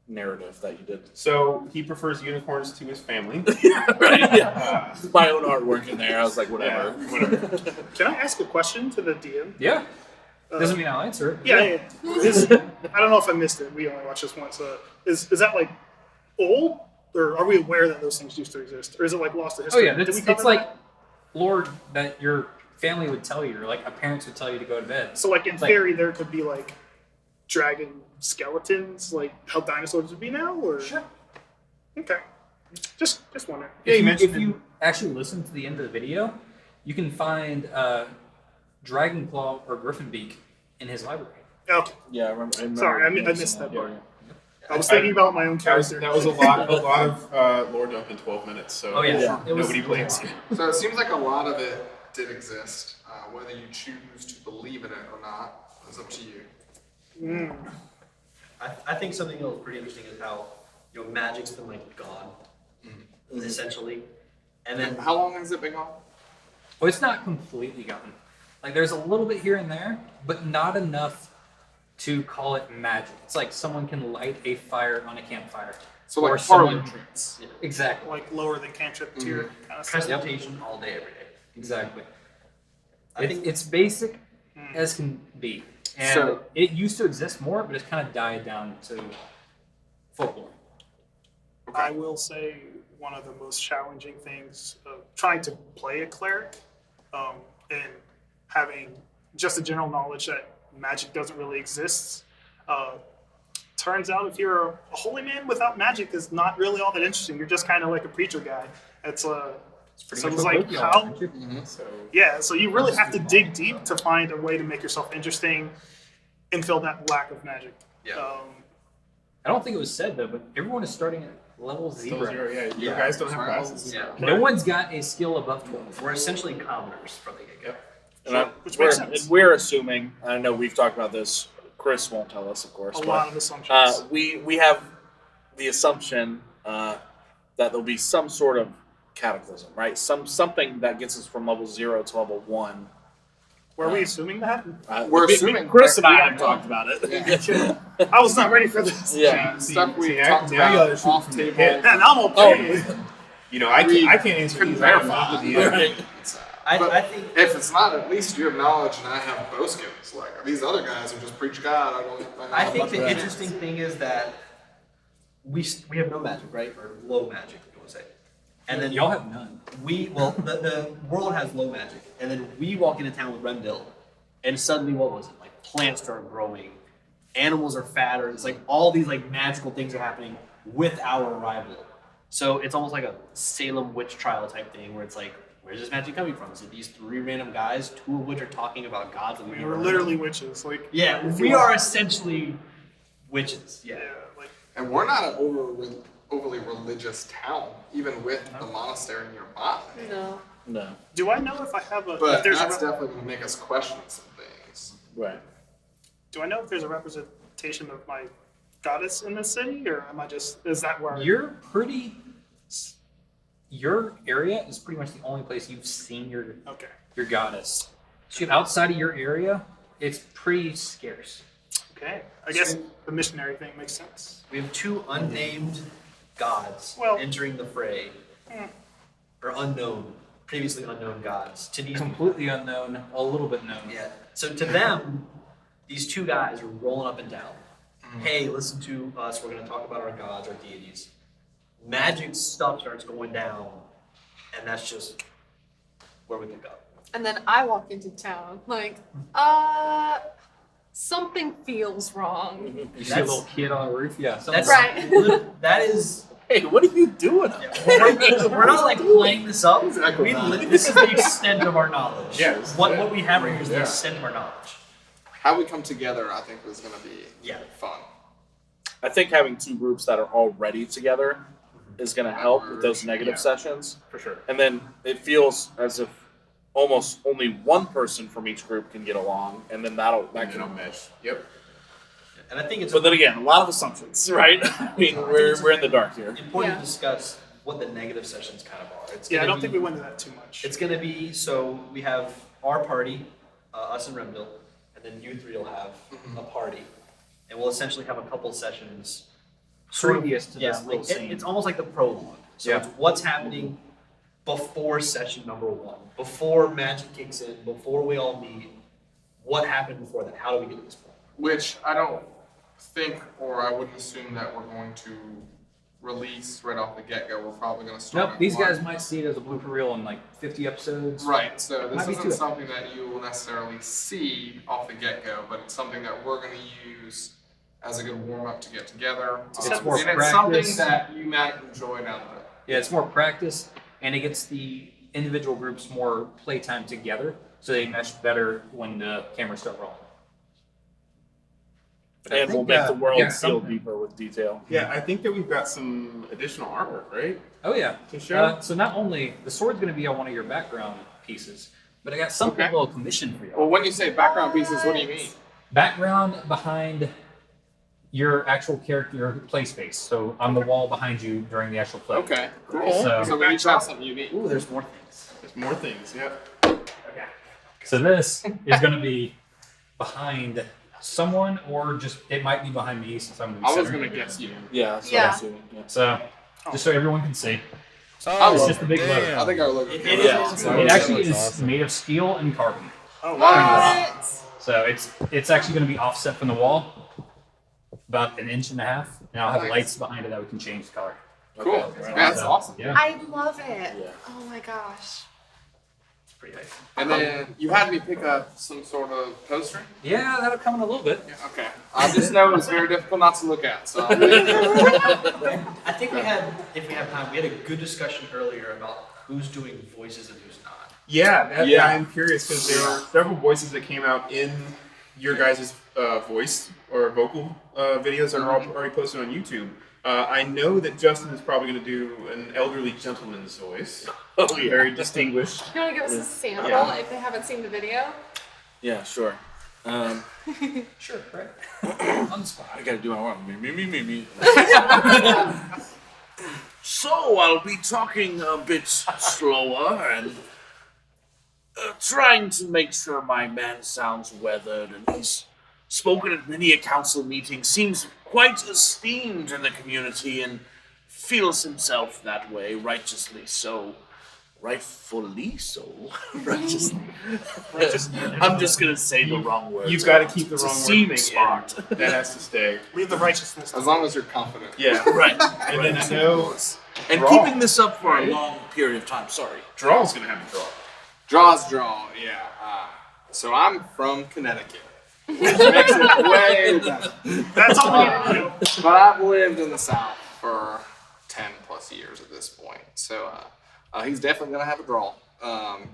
narrative that you did. So he prefers unicorns to his family. Right? Yeah. My own artwork in there. I was like, whatever. Yeah, whatever. Can I ask a question to the DM? Yeah, doesn't mean I'll answer it. Yeah. I don't know if I missed it. We only watched this once. Is that like old, or are we aware that those things used to exist, or is it like lost to Oh history? yeah, Did we it's cover like that? lore that your family would tell you, or like a parents would tell you to go to bed. So like in like- theory, there could be like dragon skeletons, like how dinosaurs would be now, or Sure. okay. Just wondering. Yeah, you If mentioned you actually listen to the end of the video, you can find Dragon Claw or Griffin Beak in his library. Okay. Yeah, I remember. Sorry, I noticing missed that part. Yeah. I was thinking about my own character. That was a lot of lore dump in 12 minutes. So Oh, yeah. It was- nobody blames you. So it seems like a lot of it did exist. Whether you choose to believe in it or not is up to you. I think something else pretty interesting is how magic's been like gone, essentially, and then How long has it been gone? Well, it's not completely gone. Like there's a little bit here and there, but not enough to call it magic. It's like someone can light a fire on a campfire. So like Or parlor someone- tricks. Exactly. Like lower than cantrip tier kind of stuff. presentation all day, every day. Exactly. I think It's basic as can be. And So- it used to exist more, but it's kind of died down to folklore. I will say one of the most challenging things of trying to play a cleric and having just a general knowledge that magic doesn't really exist. Turns out if you're a holy man without magic is not really all that interesting. You're just kind of like a preacher guy. It's pretty so much it's what like Loki how are, aren't you? so you really have to dig deep to find a way to make yourself interesting and fill that lack of magic. Yeah. I don't think it was said though, but everyone is starting at level 0. Yeah, you guys don't have classes. yeah, No one's got a skill above 12. we're essentially commoners from the get-go. And Which makes sense. we're assuming. I know we've talked about this. Chris won't tell us, of course. A but, lot of assumptions. we have the assumption that there'll be some sort of cataclysm, right? Something that gets us from level 0 to level 1. Were we assuming that? We're assuming Chris and I we have don't talked about it. Yeah. I was not ready for this. Yeah. Stuff we now- talked now you about gotta shoot off from the table. hip. Man, I'm okay. You know, I can't answer couldn't these. I'm verify. not the DM. But I think if it's not, at least you have knowledge and I have bow skills. Like these other guys who just preach God. I think the interesting thing is that we have no magic, right? Or low magic, you want to say. And then Y'all have none. the world has low magic, and then we walk into town with Remdil, and suddenly what was it? Like plants start growing, animals are fatter. It's like all these like magical things are happening with our arrival. So it's almost like a Salem witch trial type thing, where it's like, where's this magic coming from? Is it these 3 random guys, 2 of which are talking about gods that we We never were heard literally of? witches. Like Yeah, if we you- are essentially witches. Yeah. Yeah, like And we're not an overly religious town, even with the monastery nearby. No. No. do I know if I have a? if But there's that's a definitely going to make us question some things. Right. do I know if there's a representation of my goddess in this city, or am I just? Is that where? Your area is pretty much the only place you've seen your Okay. goddess. So outside of your area, it's pretty scarce. Okay. I guess the missionary thing makes sense. We have 2 unnamed gods Well- entering the fray, or unknown, previously unknown gods. To these Completely unknown, a little bit known. yeah. So to them, these 2 guys are rolling up and down. Hey, listen to us. We're going to talk about our gods, our deities. Magic stuff starts going down, and that's just where we pick up. And then I walk into town like, something feels wrong. You see a little kid on a roof? Yeah. That's Right. That is. Hey, what are you doing? We're not like playing this up. Exactly. This is the extent of our knowledge. Yeah, this is What it. we have right here is the Yeah. extent of our knowledge. How we come together, I think, was going to be fun. I think having 2 groups that are already together is going to help with those negative sessions. For sure. And then it feels as if almost only one person from each group can get along, and then that And can it'll mesh. Yep. And I think it's But then again, a lot of assumptions, right? I mean, we're in the dark here. important Yeah. to discuss what the negative sessions kind of are. It's Yeah, I gonna don't think be- we went into that too much. It's going to be, so we have our party, us and Remdil, and then you 3 will have a party. And we'll essentially have a couple sessions. Previous to Yeah, this little like, scene. it's almost like the prologue. So Yeah. it's what's happening before session number 1, before magic kicks in, before we all meet. What happened before that? How do we get to this point? Which I don't think, or I wouldn't assume that we're going to release right off the get-go. We're probably going to start. Nope, these one. guys might see it as a blooper reel in like 50 episodes. Right, so this Might be isn't two. something that you will necessarily see off the get-go, but it's something that we're going to use as a good warm-up to get together. It's more and it's practice. something that you might enjoy down the road. Yeah, it's more practice, and it gets the individual groups more playtime together, so they mesh better when the cameras start rolling. And we'll make the world yeah, feel something. deeper with detail. Yeah, I think that we've got some additional artwork, right? Oh yeah. To show? So not only the sword's going to be on one of your background pieces, but I got something Okay. a little commissioned for you. Well, when you say background pieces, what do you mean? Background behind your actual character, your play space. So on the wall behind you during the actual play. Okay, cool. So- So we each have something unique. Ooh, there's more things. There's more things, yeah. Okay. So this is going to be behind someone, or just it might be behind me since I'm going to be I was centering going to it. guess you. Yeah, that's Yeah. what I'm assuming. Yeah. So just so everyone can see, Oh, it's just a big damn. logo. I think our logo. It is. It actually is awesome. made of steel and carbon. Oh wow. What? So it's actually going to be offset from the wall, about 1.5 inches, and I'll have Nice. lights behind it that we can change the color. Cool. Okay. That's So, awesome. Yeah, I love it. Yeah. Oh my gosh. it's pretty nice. And then you had me pick up some sort of poster. Yeah, that'll come in a little bit. Yeah, okay. I just know it's very difficult not to look at. So I think we had, if we have time, we had a good discussion earlier about who's doing voices and who's not. Yeah, Yeah. I'm curious because there are several voices that came out in your guys' voice or vocal videos that are all already posted on YouTube. I know that Justin is probably going to do an elderly gentleman's voice. Oh, yeah. Very distinguished. You want to give us a sample Yeah. if they haven't seen the video? Yeah, sure. Sure, right. On the spot. I gotta do my one. Me. So I'll be talking a bit slower and trying to make sure my man sounds weathered, and he's spoken at many a council meeting, seems quite esteemed in the community, and feels himself that way, righteously so. Rightfully so. Righteously. I'm just gonna say the wrong word. You've got to keep the To wrong seem word thing smart. in. That has to stay. Leave the righteousness. as long as you're confident. Yeah. Right. And then I know And Draw. keeping this up for a long period of time. Sorry. Draw's going to have a draw. Draw. Yeah. So I'm from Connecticut, which makes it way better. That's all we need to know. But I've lived in the South for 10 plus years at this point. So he's definitely going to have a draw.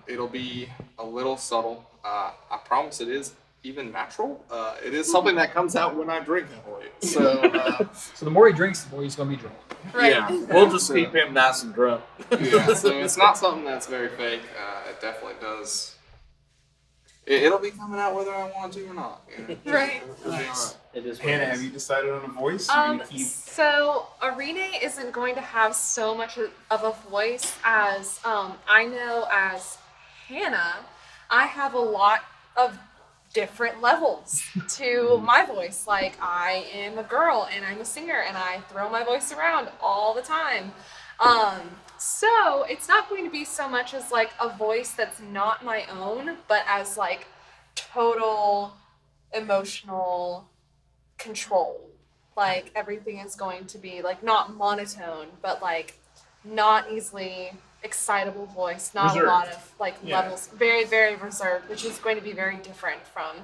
It'll be a little subtle. I promise it is even natural. It is something that comes out when I drink heavily. So, So the more he drinks, the more he's going to be drunk. Right. Yeah. We'll just keep him nice and drunk. yeah, so it's not something that's very fake. It definitely does. It'll be coming out whether I want to or not. You know? Right. It'll be all right. It is. what Hannah, it have is. you decided on a voice? You're gonna keep... So Arena isn't going to have so much of a voice as I know as Hannah. I have a lot of different levels to my voice. Like I am a girl and I'm a singer and I throw my voice around all the time. So it's not going to be so much as like a voice that's not my own, but as like total emotional control. Like everything is going to be like not monotone, but like not easily excitable voice, not Reserved. a lot of like Yeah. levels, very, very reserved, which is going to be very different from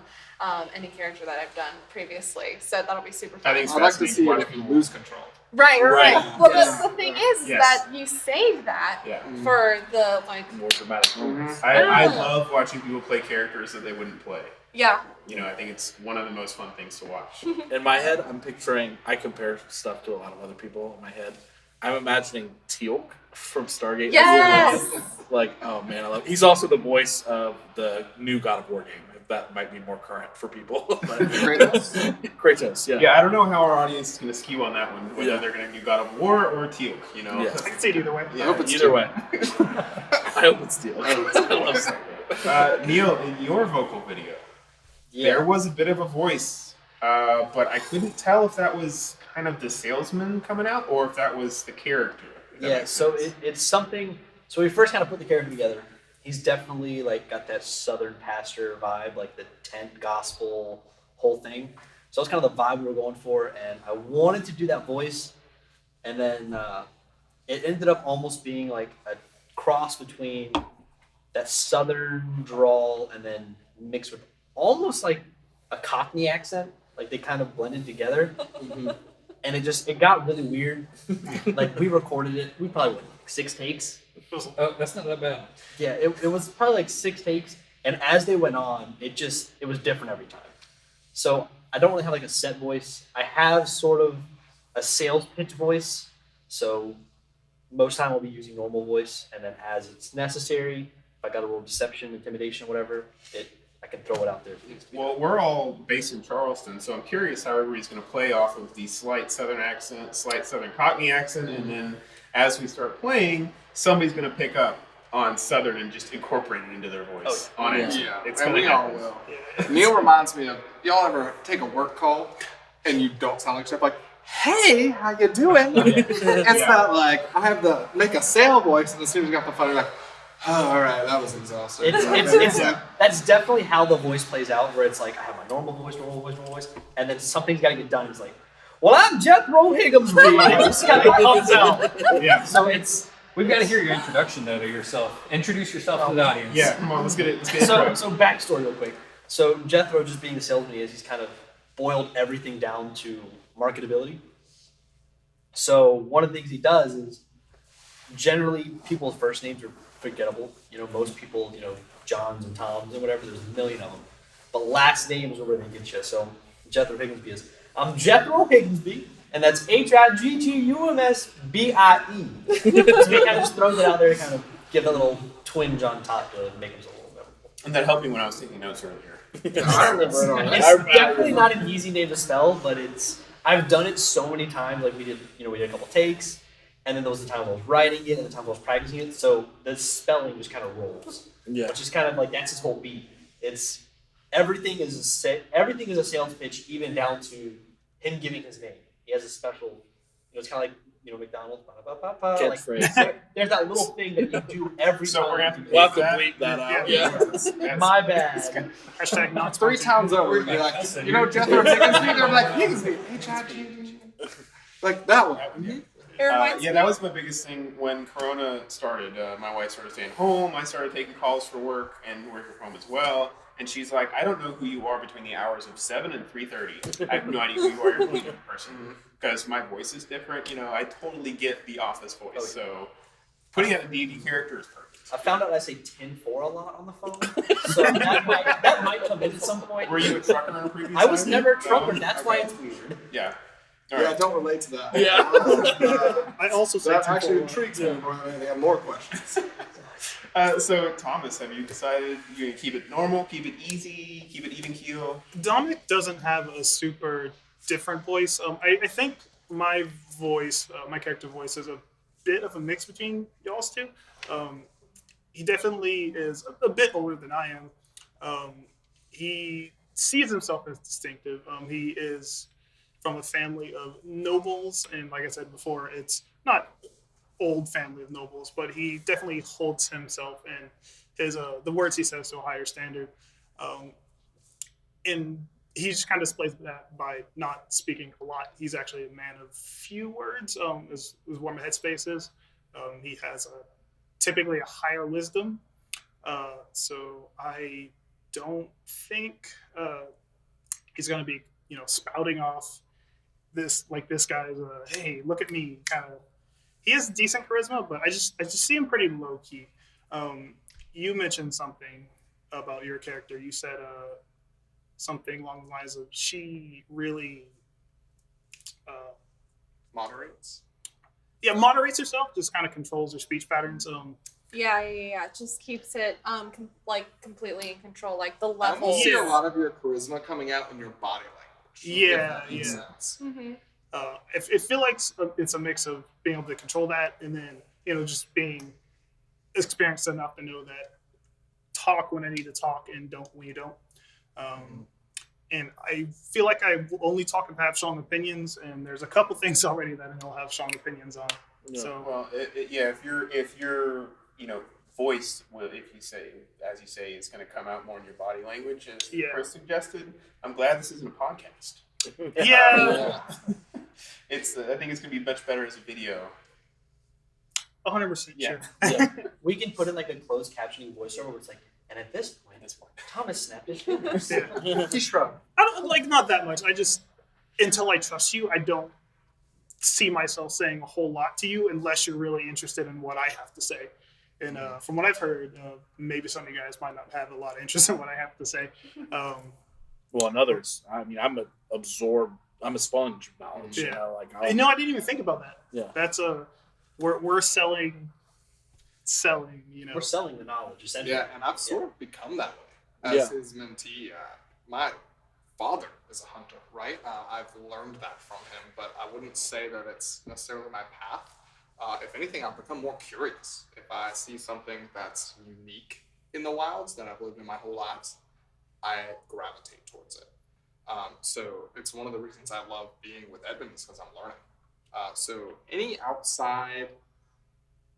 any character that I've done previously. So that'll be super fun. I think it's I'd like to see fascinating it if you lose control. Right. Right. Well, Yes. the thing is Yes. that you save that Yeah. for the like, More dramatic moments. I Oh. love watching people play characters that they wouldn't play. yeah. You know, I think it's one of the most fun things to watch. In my head, I'm picturing, I compare stuff to a lot of other people in my head. I'm imagining Teal'c from Stargate. Yes. Like, oh man, I love. He's also the voice of the new God of War game. That might be more current for people. But Kratos, yeah. Yeah, I don't know how our audience is going to skew on that one, whether Yeah. they're going to do God of War or Teal'c, you know? Yeah. I can see it either way. Yeah. I hope it's Either Teal'c. way. I hope it's Teal'c. I love Stargate. Neil, in your vocal video, there was a bit of a voice, but I couldn't tell if that was kind of the salesman coming out or if that was the character. if that Yeah, makes so sense. it's something. So we first kind of put the character together. He's definitely like got that Southern pastor vibe, like the tent gospel whole thing. So that's kind of the vibe we were going for, and I wanted to do that voice, and then it ended up almost being like a cross between that southern drawl and then mixed with almost like a Cockney accent. Like they kind of blended together. And it got really weird. Like we recorded it. We probably went like 6 takes. Oh, that's not that bad. Yeah, it was probably like 6 takes. And as they went on, it was different every time. So I don't really have like a set voice. I have sort of a sales pitch voice. So most time I'll be using normal voice, and then as it's necessary, if I got to roll deception, intimidation, whatever, I can throw it out there. Well, we're all based in Charleston, so I'm curious how everybody's going to play off of the slight Southern accent, slight Southern Cockney accent, and then as we start playing, somebody's going to pick up on Southern and just incorporate it into their voice. On it. Yeah, It's and gonna we all happen. will. Neil reminds me of, y'all ever take a work call and you don't sound like yourself, like, hey, how you doing? It's not like, I have to make a sale voice, and as soon as you got the phone, you're like, oh, all right, that was exhausting. That's definitely how the voice plays out, where it's like, I have my normal voice, and then something's got to get done. It's like, well, I'm Jethro Higginsby. And it just kind of comes out. Yeah. So it's... We've got to hear your introduction though to yourself. Introduce yourself to the audience. Yeah, come on, let's get it. So backstory real quick. So Jethro, just being the salesman he is, he's kind of boiled everything down to marketability. So one of the things he does is generally people's first names are forgettable. You know, most people, you know, Johns and Toms and whatever, there's a million of them. But last names are where they get you. So Jethro Higginsby is, I'm Jethro Higginsby, and that's Higgumsbie. So he kind of just throws it out there to kind of give a little twinge on top to make him a little memorable. And that helped me when I was taking notes earlier. It's definitely not an easy name to spell, but I've done it so many times. Like we did a couple takes, and then there was the time I was writing it and the time I was practicing it. So the spelling just kind of rolls. Yeah. Which is kind of like, that's his whole beat. It's everything is a sales pitch, even down to him giving his name. He has a special, it's kind of like, McDonald's. Catchphrase. There's that little thing that you do every time. So we're going to We'll have to bleep that out. Yeah. My bad. Hashtag not 3 times over, you're like, Jethro Higginsby, they're like, Higginsby, H-I-G. Like that one. Yeah, that was my biggest thing when Corona started. My wife started staying home. I started taking calls for work and working from home as well. And she's like, I don't know who you are between the hours of 7 and 3:30. I have no idea who you are. You're a completely different person. Because my voice is different. I totally get the office voice. So putting out a D&D character is perfect. I found out I say 10-4 a lot on the phone. So that might come in at some point. Were you a trucker on a previous I was time? never a trucker. That's why it's weird. Yeah. Yeah, All I right. don't relate to that. Yeah. I also say That actually 10-4. intrigues me more than anything. I have more questions. So, Thomas, have you decided you're going to keep it normal, keep it easy, keep it even keel? Dominic doesn't have a super different voice. I think my voice, my character voice, is a bit of a mix between y'all's two. He definitely is a bit older than I am. He sees himself as distinctive. He is from a family of nobles, and like I said before, it's not old family of nobles, but he definitely holds himself and his the words he says to a higher standard. And he just kind of displays that by not speaking a lot. He's actually a man of few words, is where my headspace is. He has typically a higher wisdom. So I don't think he's going to be, spouting off this guy's, hey, look at me kind of. He has decent charisma, but I just see him pretty low key. You mentioned something about your character. You said something along the lines of she really Moderates. Yeah, moderates herself, just kind of controls her speech patterns. Yeah. Just keeps it completely in control, like the I level. almost see a lot of your charisma coming out in your body language. Yeah, if that makes yeah. sense. Mm-hmm. I feel like it's a mix of being able to control that and then, just being experienced enough to know that talk when I need to talk and don't when you don't. And I feel like I only talk if I have strong opinions, and there's a couple things already that I know I have strong opinions on. Yeah. So, Well, if your voice, if you say, as you say, it's going to come out more in your body language, as Yeah. Chris suggested. I'm glad this isn't a podcast. Yeah, It's. I think it's gonna be much better as a video. 100% Yeah. sure. Yeah. We can put in like a closed captioning voiceover where it's like, and at this point, Thomas snapped his fingers. Yeah. He shrugged. I don't like not that much. I just until I trust you, I don't see myself saying a whole lot to you unless you're really interested in what I have to say. And from what I've heard, maybe some of you guys might not have a lot of interest in what I have to say. Well, and others. I mean, I'm a sponge of knowledge. Yeah. You know, like I know I didn't even think about that. Yeah. That's we're selling. You know, We're selling the knowledge, essentially. Yeah, and I've sort of become that way as his mentee. My father is a hunter, right? I've learned that from him, but I wouldn't say that it's necessarily my path. If anything, I've become more curious. If I see something that's unique in the wilds that I've lived in my whole lives, I gravitate towards it. So it's one of the reasons I love being with Edmund is because I'm learning. So any outside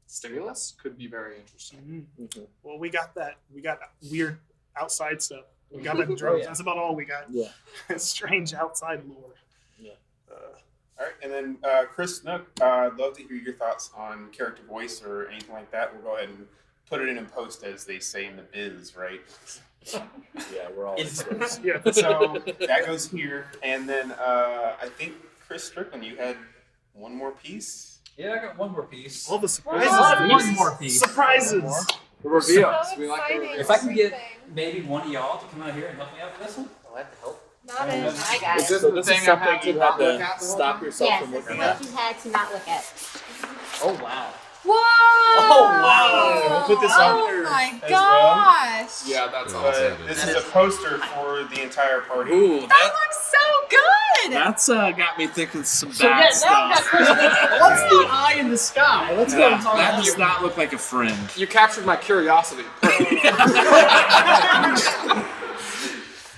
stimulus could be very interesting. Mm-hmm. Well, we got that. We got weird outside stuff. We got that in droves. Yeah. That's about all we got. Yeah. Strange outside lore. Yeah. All right, and then Chris Snook, I'd love to hear your thoughts on character voice or anything like that. We'll go ahead and put it in post, as they say in the biz, right? Yeah, we're all. Yeah. So that goes here, and then I think Chris Strickland, you had one more piece. Yeah, I got one more piece. All the surprises. One more piece. Surprises. The reveals. So We like the exciting. reveals. If I can get maybe one of y'all to come out here and help me out with this one. Oh, I have to help. Not in. I got Is it. this So the this thing is I had something to you had not look at to the whole stop time? yourself Yes, from this is looking what at. you had to not look at. Oh, wow. Whoa! Oh, wow. We'll put this on Oh there my as gosh! Yeah, that's But awesome. this is a poster for the entire party. Ooh, That looks so good. that's got me thinking some So, yeah, bad now I've got stuff. questions. What's the eye in the sky? Let's go and talk That about does not look like a friend. You captured my curiosity.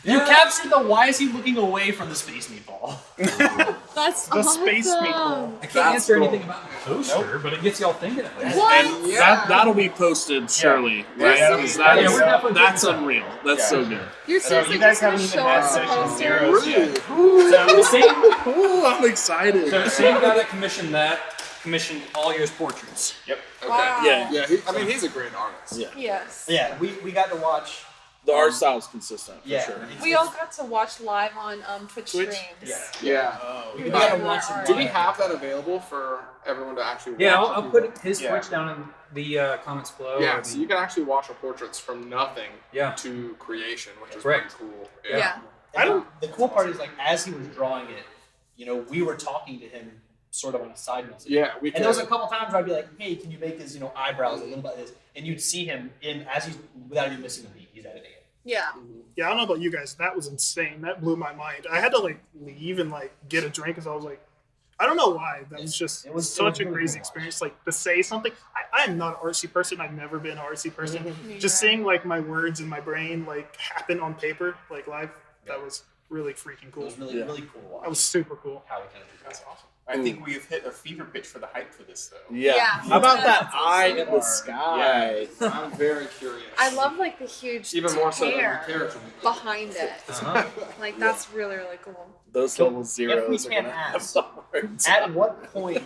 You captured the why is he looking away from the space meatball? That's The awesome. space meatball. I can't That's answer cool. anything about the poster, but it gets y'all thinking at least. What? And that'll be posted surely, right? Yeah. 'Cause Yeah, that's, we're definitely that's thinking unreal. That's Yeah. so good. You're So seriously you guys just gonna haven't even show had us the session poster? zeros yet. So the same, Ooh, I'm excited. so the same guy that commissioned all your portraits. Yep. Okay. Wow. Yeah. Yeah, I mean, he's a great artist. Yeah. Yes. Yeah, we got to watch. The art style's consistent, for Yeah. sure. We all got to watch live on Twitch Twitch? streams. Yeah. We got to watch Yeah. him. Do we have that available for everyone to actually watch? Yeah, I'll put his Yeah. Twitch down in the comments below. Yeah, and- so you can actually watch our portraits from nothing Yeah. to creation, which is Correct. pretty cool. Yeah. The cool part is like as he was drawing it, you know, we were talking to him sort of on a side message. Yeah, we And there was a couple times where I'd be like, "Hey, can you make his, you know, eyebrows a little bit this?" And you'd see him in as he's without even missing a beat, he's editing it. Yeah. Yeah, I don't know about you guys. That was insane. That blew my mind. I had to like leave and like get a drink because I was like, I don't know why. That was just It was such a really crazy cool. experience. Like to say something. I am not an artsy person. I've never been an artsy person. Me Just either. seeing like my words in my brain like happen on paper like live. That was really freaking It cool. was really, Yeah. really cool to watch. That was super cool. how we kind of did That's that. awesome. I think we've hit a fever pitch for the hype for this, though. Yeah. Yeah. How about that That's eye awesome. in the sky? I'm very curious. I love like the huge even more so than the tear character. behind it. Uh-huh. Like that's really really cool. Those So, little if zeros we are can gonna have ask, the hearts. At what point?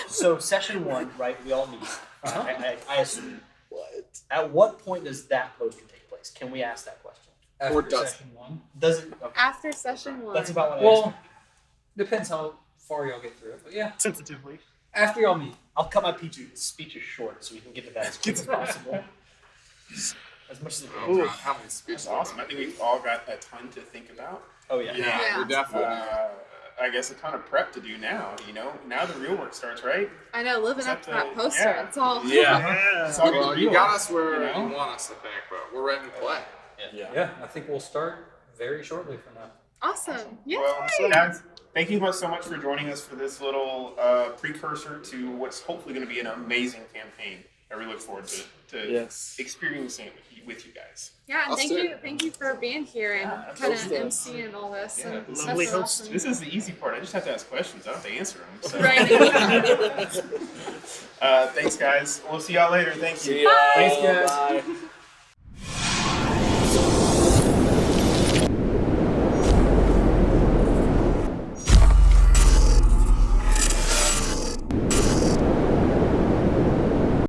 So session 1, right? We all meet. I assume. What? At what point does that poster take place? Can we ask that question? After Or does session 1. Does it? Okay. After session 1. That's about what I Well, depends how far y'all get through it, but yeah, Sensitively. after y'all meet. I'll cut my speeches short so we can get to that as quick as possible. As much as it Oh, God, how many speeches? That's awesome. I think we've all got a ton to think about. Oh yeah. Yeah, Yeah. we definitely. I guess a ton of prep to do now. You know, now the real work starts, right? I know, living Is up to that that the- poster. yeah. It's all. Yeah. Yeah. It's all Well, getting you real, got us where you know? you want us, I think, but we're ready to play. Yeah. Yeah, I think we'll start very shortly from now. Awesome. Yeah. Well, guys, thank you so much for joining us for this little precursor to what's hopefully going to be an amazing campaign. I really look forward to Yes. experiencing it with you guys. Yeah, and Let's thank do you, it. thank you for being here and kind of emceeing all this. Yeah, and lovely that's host. awesome. This is the easy part. I just have to ask questions. I don't have to answer them. So. Right. Thanks, guys. We'll see y'all later. Thank you. See ya. Thanks, guys. Bye.